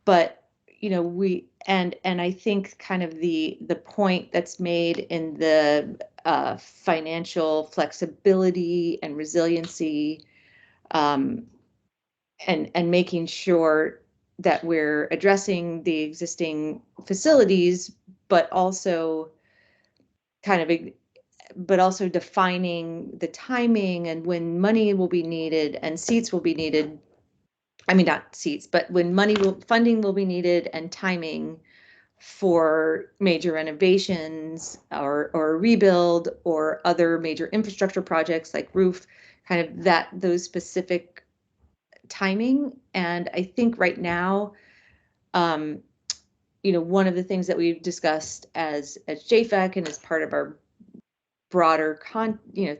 but, and I think kind of the point that's made in the financial flexibility and resiliency, and making sure that we're addressing the existing facilities, but also defining the timing and when money will be needed and seats will be needed. I mean, not seats, but when funding will be needed and timing for major renovations or rebuild or other major infrastructure projects like roof, kind of those specific timing. And I think right now, one of the things that we've discussed as JFAC and as part of our broader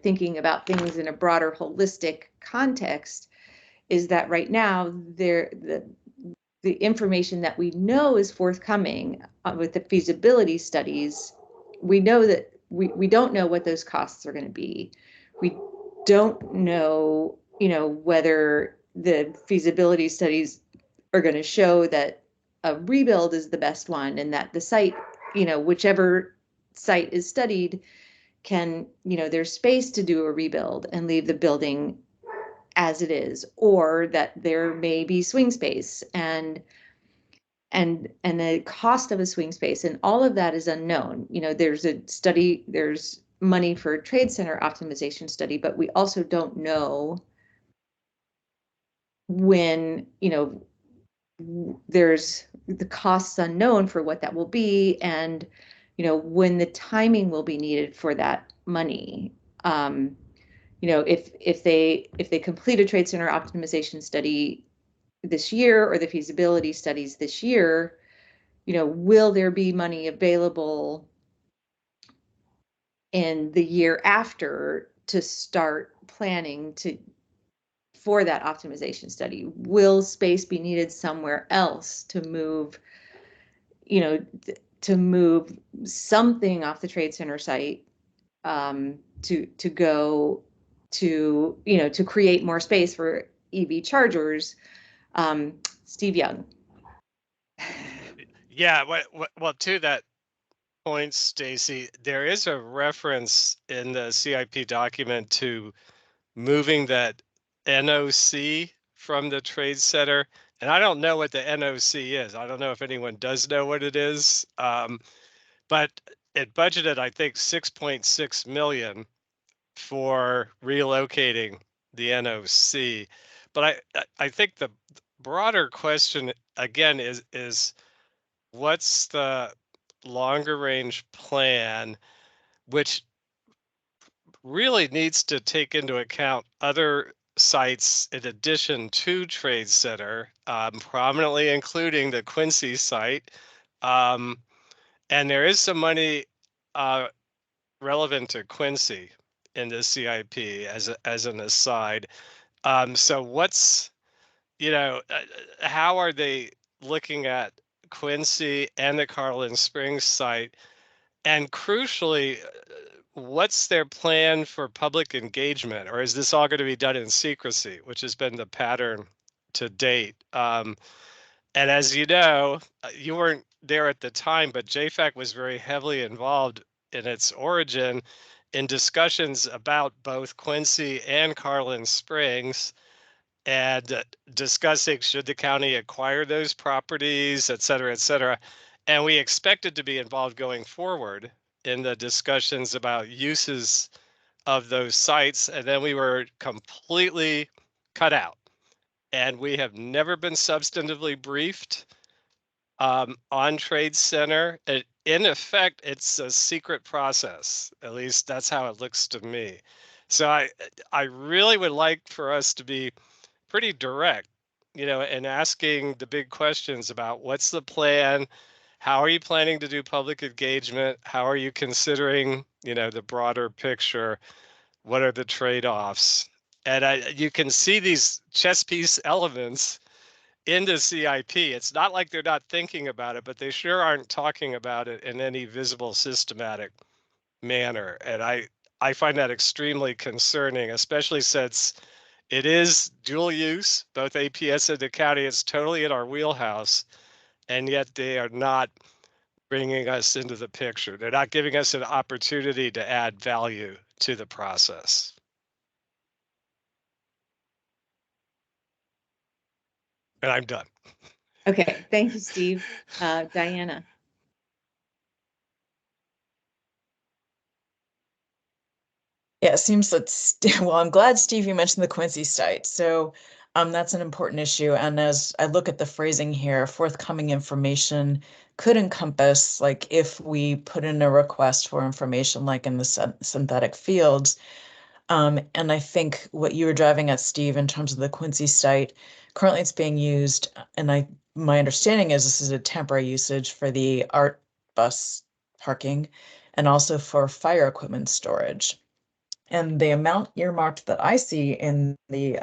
thinking about things in a broader holistic context is that right now the information that we know is forthcoming with the feasibility studies, we know that we don't know what those costs are going to be. We don't know, whether the feasibility studies are going to show that a rebuild is the best one and that the site, whichever site is studied can, there's space to do a rebuild and leave the building as it is, or that there may be swing space and the cost of a swing space, and all of that is unknown. There's a study, there's money for a trade center optimization study, but we also don't know when, there's the costs unknown for what that will be, and when the timing will be needed for that money. If they complete a trade center optimization study this year or the feasibility studies this year, will there be money available in the year after to start planning for that optimization study? Will space be needed somewhere else to move, to move something off the trade center site, to go to, to create more space for EV chargers? Steve Young. Yeah, well, to that point, Stacy, there is a reference in the CIP document to moving that NOC from the trade center. And I don't know what the NOC is. I don't know if anyone does know what it is. But it budgeted, I think, 6.6 million for relocating the NOC. But I think the broader question again is what's the longer range plan, which really needs to take into account other sites in addition to Trade Center, prominently including the Quincy site. And there is some money relevant to Quincy in the CIP as an aside. So what's, how are they looking at Quincy and the Carlin Springs site? And crucially, what's their plan for public engagement? Or is this all going to be done in secrecy, which has been the pattern to date? And as you know, you weren't there at the time, but JFAC was very heavily involved in its origin in discussions about both Quincy and Carlin Springs, and discussing should the county acquire those properties, et cetera, et cetera. And we expected to be involved going forward in the discussions about uses of those sites. And then we were completely cut out. And we have never been substantively briefed on Trade Center. In effect, it's a secret process. At least that's how it looks to me. So I really would like for us to be pretty direct, and asking the big questions about what's the plan, how are you planning to do public engagement, how are you considering, the broader picture, what are the trade-offs, and you can see these chess piece elements into CIP. It's not like they're not thinking about it, but they sure aren't talking about it in any visible, systematic manner. And I find that extremely concerning, especially since it is dual use, both APS and the county. It's totally in our wheelhouse, and yet they are not bringing us into the picture. They're not giving us an opportunity to add value to the process. And I'm done. Okay, thank you, Steve. Diana. Yeah, it seems that, well, I'm glad, Steve, you mentioned the Quincy site. So that's an important issue. And as I look at the phrasing here, forthcoming information could encompass, like, if we put in a request for information, like in the synthetic fields. And I think what you were driving at, Steve, in terms of the Quincy site, currently it's being used, and my understanding is this is a temporary usage for the art bus parking and also for fire equipment storage. And the amount earmarked that I see in the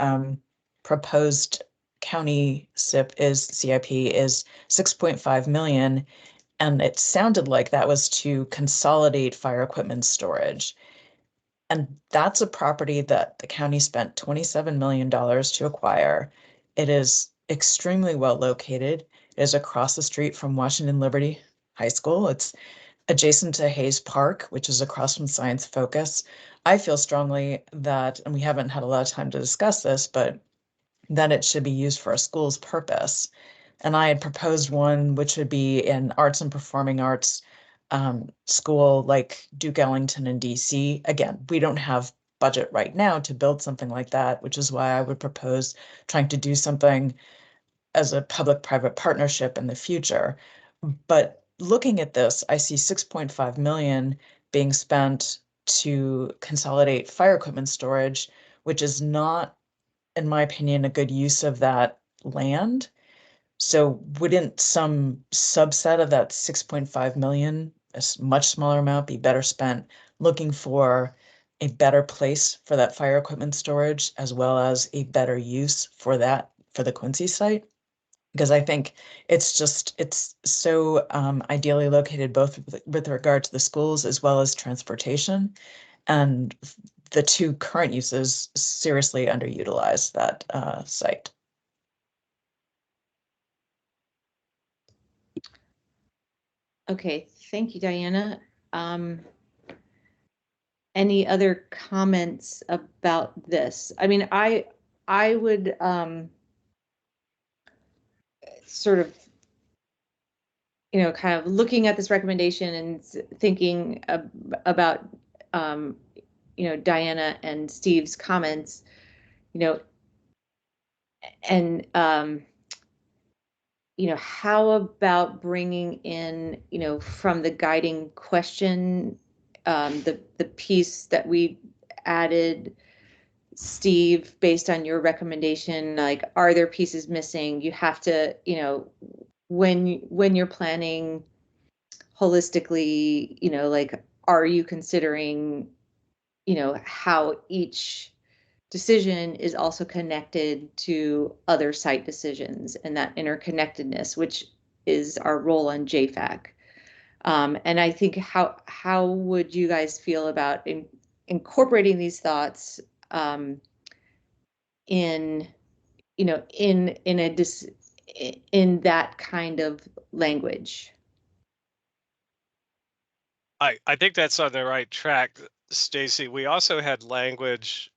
proposed county CIP is 6.5 million. And it sounded like that was to consolidate fire equipment storage. And that's a property that the county spent $27 million to acquire. It is extremely well located. It is across the street from Washington Liberty High School. It's adjacent to Hayes Park, which is across from Science Focus. I feel strongly that, and we haven't had a lot of time to discuss this, but that it should be used for a school's purpose. And I had proposed one which would be an arts and performing arts school like Duke Ellington in DC. Again, we don't have budget right now to build something like that, which is why I would propose trying to do something as a public-private partnership in the future. But looking at this, I see 6.5 million being spent to consolidate fire equipment storage, which is not, in my opinion, a good use of that land. So wouldn't some subset of that 6.5 million, a much smaller amount, be better spent looking for a better place for that fire equipment storage, as well as a better use for the Quincy site? Because I think it's so ideally located, both with regard to the schools as well as transportation. And the two current uses seriously underutilize that site. Okay, thank you, Diana. Any other comments about this? I mean, I would sort of, kind of looking at this recommendation and thinking about, Diana and Steve's comments, and, how about bringing in, from the guiding question, the piece that we added, Steve, based on your recommendation, like, are there pieces missing? You have to, when you're planning holistically, like, are you considering, how each decision is also connected to other site decisions and that interconnectedness, which is our role on JFAC. And I think how would you guys feel about incorporating these thoughts in in that kind of language. I think that's on the right track, Stacy. We also had language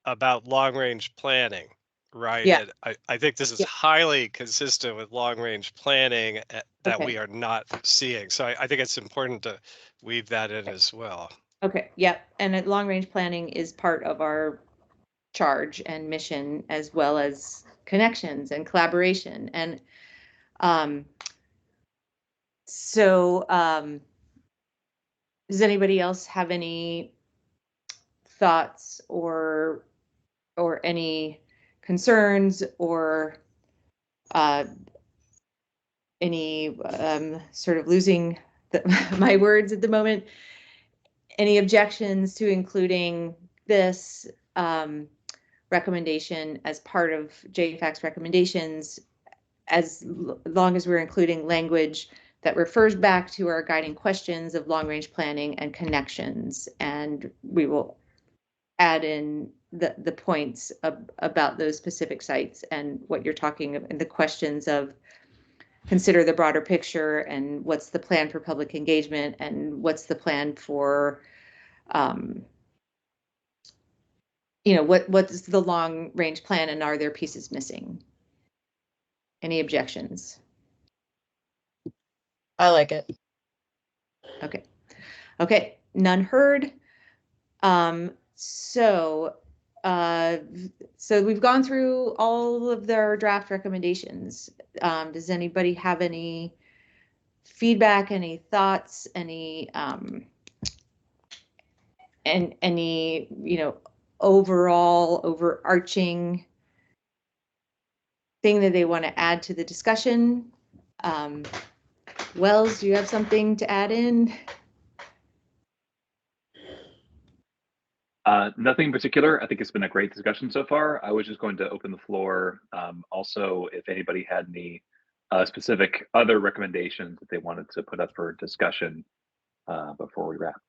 about long range planning, right? Yeah. And I think this is Yeah. highly consistent with long range planning that Okay. we are not seeing. So I think it's important to weave that in as well. Okay. Yep. And long range planning is part of our charge and mission, as well as connections and collaboration. And so does anybody else have any thoughts or any concerns or any sort of losing my words at the moment? Any objections to including this recommendation as part of JFAC's recommendations, as long as we're including language that refers back to our guiding questions of long-range planning and connections, and we will add in the points about those specific sites and what you're talking about, and the questions of consider the broader picture and what's the plan for public engagement and what's the plan for what's the long range plan and are there pieces missing? Any objections? I like it. Okay. Okay. None heard. So we've gone through all of their draft recommendations. Does anybody have any feedback, any thoughts, any overall overarching thing that they want to add to the discussion? Wells, do you have something to add in? Nothing in particular. I think it's been a great discussion so far. I was just going to open the floor. Also, if anybody had any specific other recommendations that they wanted to put up for discussion before we wrap.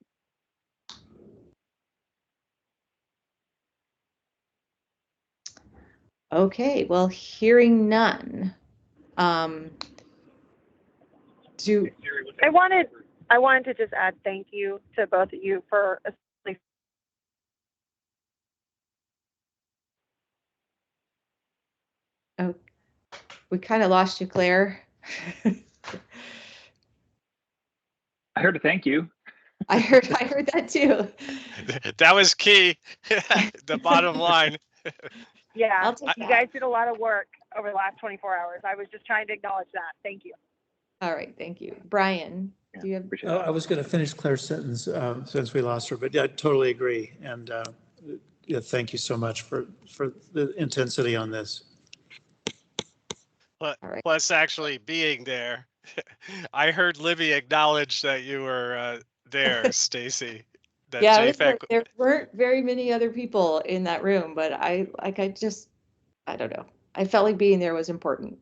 Okay, well, hearing none. I wanted to just add thank you to both of you for Oh, we kind of lost you, Claire. I heard a thank you. I heard that too. That was key. The bottom line. Yeah, you guys did a lot of work over the last 24 hours. I was just trying to acknowledge that. Thank you. All right, thank you. Brian, do you have? I was going to finish Claire's sentence since we lost her, but yeah, I totally agree. And yeah, thank you so much for the intensity on this. Plus, actually being there, I heard Libby acknowledge that you were there, Stacy. Yeah, there weren't very many other people in that room, but I don't know. I felt like being there was important.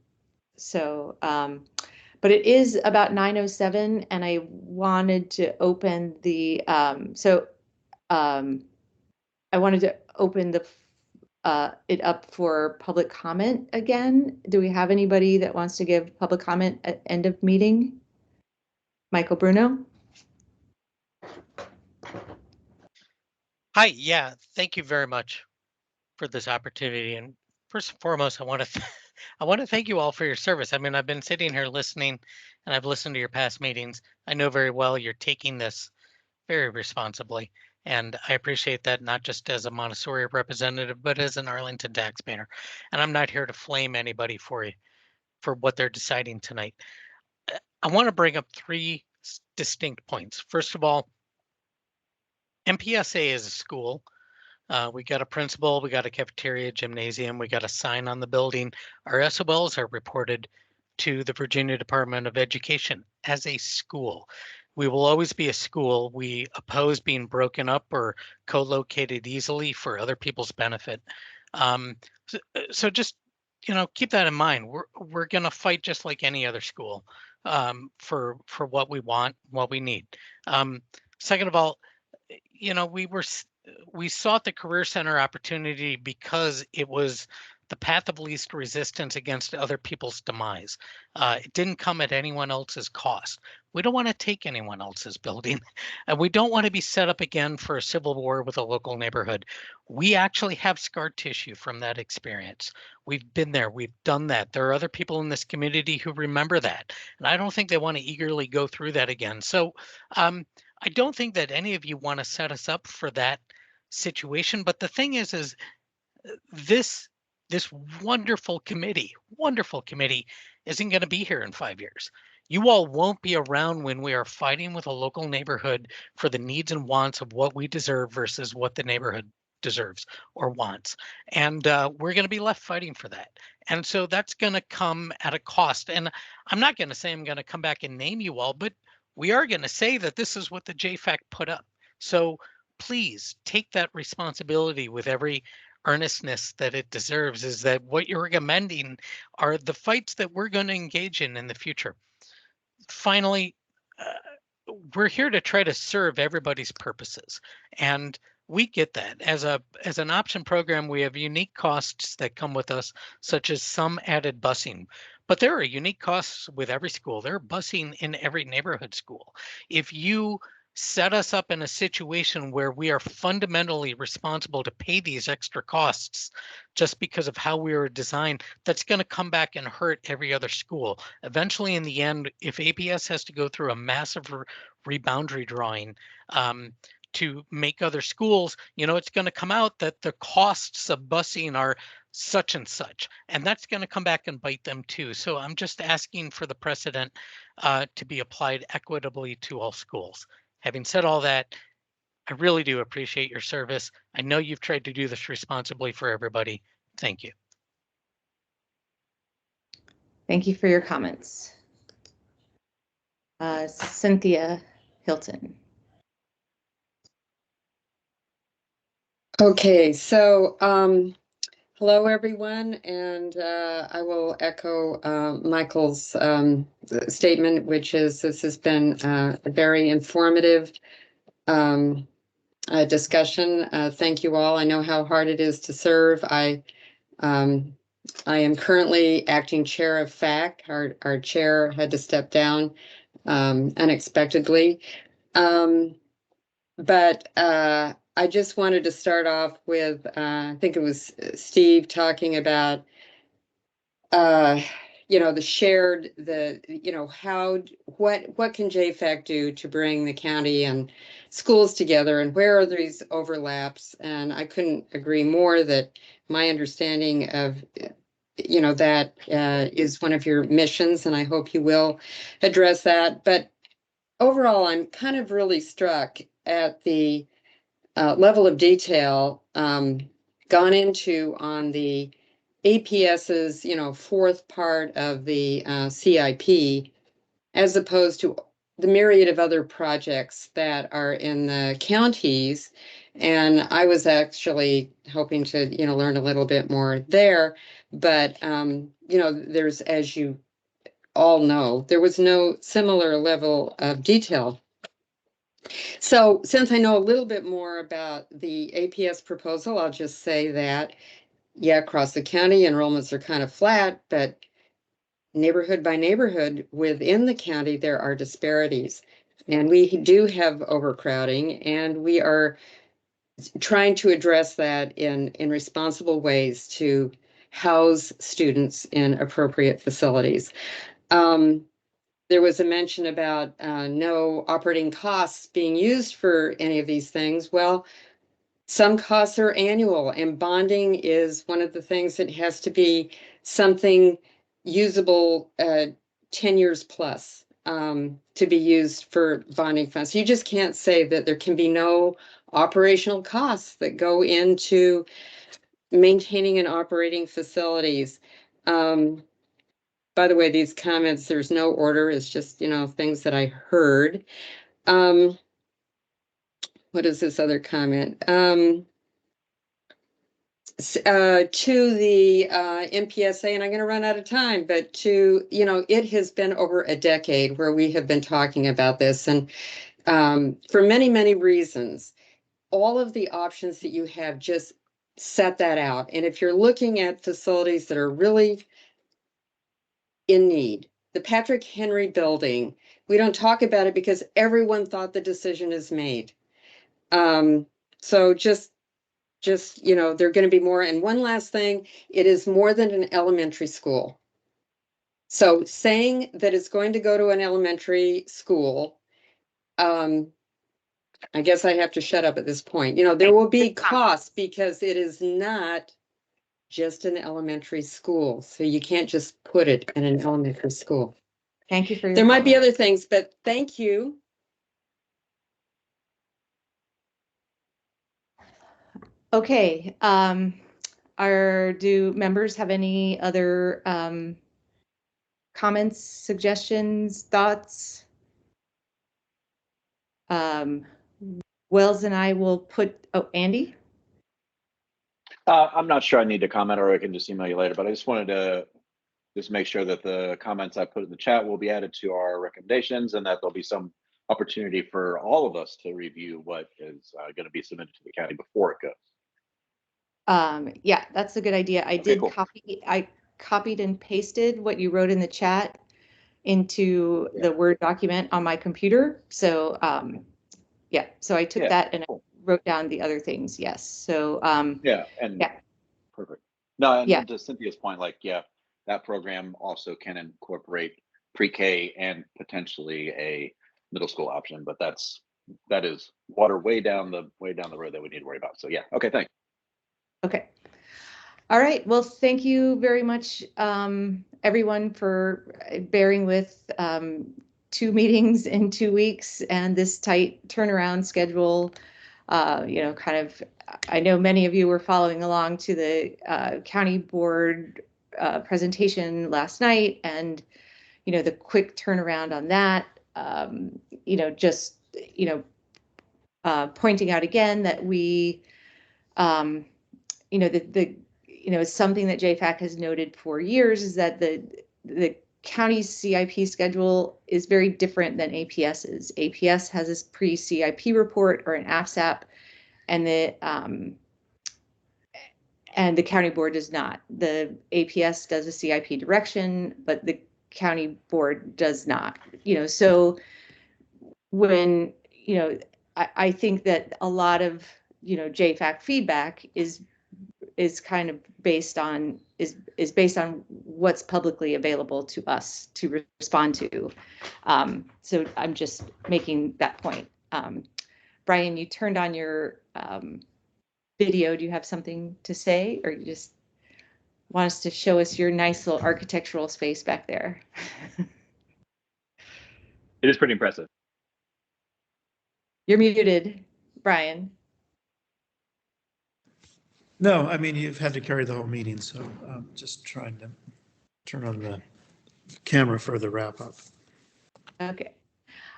So, but it is about 9:07, and I wanted to open the I wanted to open it up for public comment again. Do we have anybody that wants to give public comment at end of meeting? Michael Bruno. Hi, yeah, thank you very much for this opportunity. And first and foremost, I want to thank you all for your service. I mean, I've been sitting here listening, and I've listened to your past meetings. I know very well you're taking this very responsibly, and I appreciate that, not just as a Montessori representative, but as an Arlington taxpayer. And I'm not here to flame anybody for what they're deciding tonight. I want to bring up three distinct points. First of all, MPSA is a school. We got a principal, we got a cafeteria, gymnasium, we got a sign on the building. Our SOLs are reported to the Virginia Department of Education as a school. We will always be a school. We oppose being broken up or co-located easily for other people's benefit. So just, keep that in mind. We're going to fight just like any other school for what we want, what we need. Second of all, we sought the Career Center opportunity because it was the path of least resistance against other people's demise. It didn't come at anyone else's cost. We don't want to take anyone else's building, and we don't want to be set up again for a civil war with a local neighborhood. We actually have scar tissue from that experience. We've been there, we've done that. There are other people in this community who remember that, and I don't think they want to eagerly go through that again. So I don't think that any of you want to set us up for that situation. But the thing is this wonderful committee isn't going to be here in 5 years. You all won't be around when we are fighting with a local neighborhood for the needs and wants of what we deserve versus what the neighborhood deserves or wants. And we're going to be left fighting for that. And so that's going to come at a cost. And I'm not going to say I'm going to come back and name you all, but we are going to say that this is what the JFAC put up. So please take that responsibility with every earnestness that it deserves, is that what you're recommending are the fights that we're going to engage in the future. Finally, we're here to try to serve everybody's purposes, and we get that. As an option program, we have unique costs that come with us, such as some added busing. But there are unique costs with every school. There are busing in every neighborhood school. If you set us up in a situation where we are fundamentally responsible to pay these extra costs just because of how we were designed, that's going to come back and hurt every other school. Eventually, in the end, if APS has to go through a massive reboundary drawing to make other schools, it's going to come out that the costs of busing are such and such, and that's going to come back and bite them too. So I'm just asking for the precedent to be applied equitably to all schools. Having said all that, I really do appreciate your service. I know you've tried to do this responsibly for everybody. Thank you. Thank you for your comments. Cynthia Hilton. Okay, so hello everyone, and I will echo Michael's statement, which is this has been a very informative discussion. Thank you all. I know how hard it is to serve. I am currently acting chair of FAC. Our chair had to step down unexpectedly. But I just wanted to start off with, I think it was Steve talking about, the shared, what can JFAC do to bring the county and schools together, and where are these overlaps? And I couldn't agree more that my understanding of, that is one of your missions, and I hope you will address that. But overall, I'm kind of really struck at the level of detail gone into on the APS's, fourth part of the CIP, as opposed to the myriad of other projects that are in the counties. And I was actually hoping to, learn a little bit more there. But, there's, as you all know, there was no similar level of detail. So since I know a little bit more about the APS proposal, I'll just say that, yeah, across the county, enrollments are kind of flat, but neighborhood by neighborhood within the county, there are disparities. And we do have overcrowding, and we are trying to address that in responsible ways to house students in appropriate facilities. There was a mention about no operating costs being used for any of these things. Well, some costs are annual, and bonding is one of the things that has to be something usable 10 years plus to be used for bonding funds. You just can't say that there can be no operational costs that go into maintaining and operating facilities. By the way, these comments, there's no order. It's just, things that I heard. What is this other comment? To the MPSA, and I'm going to run out of time, but it has been over a decade where we have been talking about this. And for many, many reasons, all of the options that you have just set that out. And if you're looking at facilities that are really in need, the Patrick Henry building, we don't talk about it because everyone thought the decision is made. So just, you know, there are going to be more. And one last thing, it is more than an elementary school. So saying that it's going to go to an elementary school, I guess I have to shut up at this point. You know, there will be costs because it is not just an elementary school. So you can't just put it in an elementary school. Thank you for your There might be comment. other things, but thank you. Okay, do members have any other comments, suggestions, thoughts? Wells and I will put, oh, Andy? I'm not sure I need to comment, or I can just email you later, but I just wanted to just make sure that the comments I put in the chat will be added to our recommendations, and that there'll be some opportunity for all of us to review what is going to be submitted to the county before it goes. Yeah, that's a good idea. I did copy, I copied and pasted what you wrote in the chat into the Word document on my computer. So yeah, so I took that and I wrote down the other things. Yes. So yeah, perfect. No, and yeah, to Cynthia's point, like, yeah, that program also can incorporate pre-K and potentially a middle school option, but that is water way down the road that we need to worry about. So yeah, okay, thanks. okay. All right. Well, thank you very much, everyone, for bearing with 2 meetings in 2 weeks and this tight turnaround schedule. You know, kind of, I know many of you were following along to the county board presentation last night, and, you know, the quick turnaround on that, you know, just, you know, pointing out again that we, you know, you know, something that JFAC has noted for years is that the county's CIP schedule is very different than APS's. APS has this pre-CIP report or an AFSAP, and the county board does not. The APS does a CIP direction, but the county board does not. You know, so when, you know, I think that a lot of, you know, JFAC feedback is kind of based on based on what's publicly available to us to respond to. So I'm just making that point. Brian, you turned on your video. Do you have something to say, or you just want us to show us your nice little architectural space back there? It is pretty impressive. You're muted, Brian. No, I mean, you've had to carry the whole meeting, so I'm just trying to turn on the camera for the wrap up. Okay.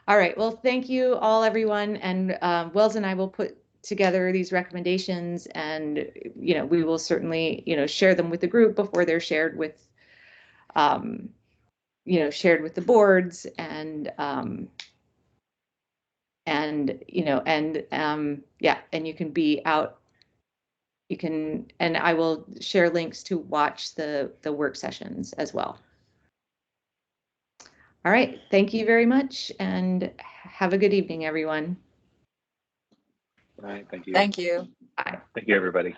All right. Well, thank you all, everyone. And Wells and I will put together these recommendations, and, you know, we will certainly, you know, share them with the group before they're shared with, you know, shared with the boards, and you know, and yeah, and you can be out. You can, and I will share links to watch the work sessions as well. All right. Thank you very much, and have a good evening, everyone. All right. Thank you. Thank you. Bye. Thank you, everybody.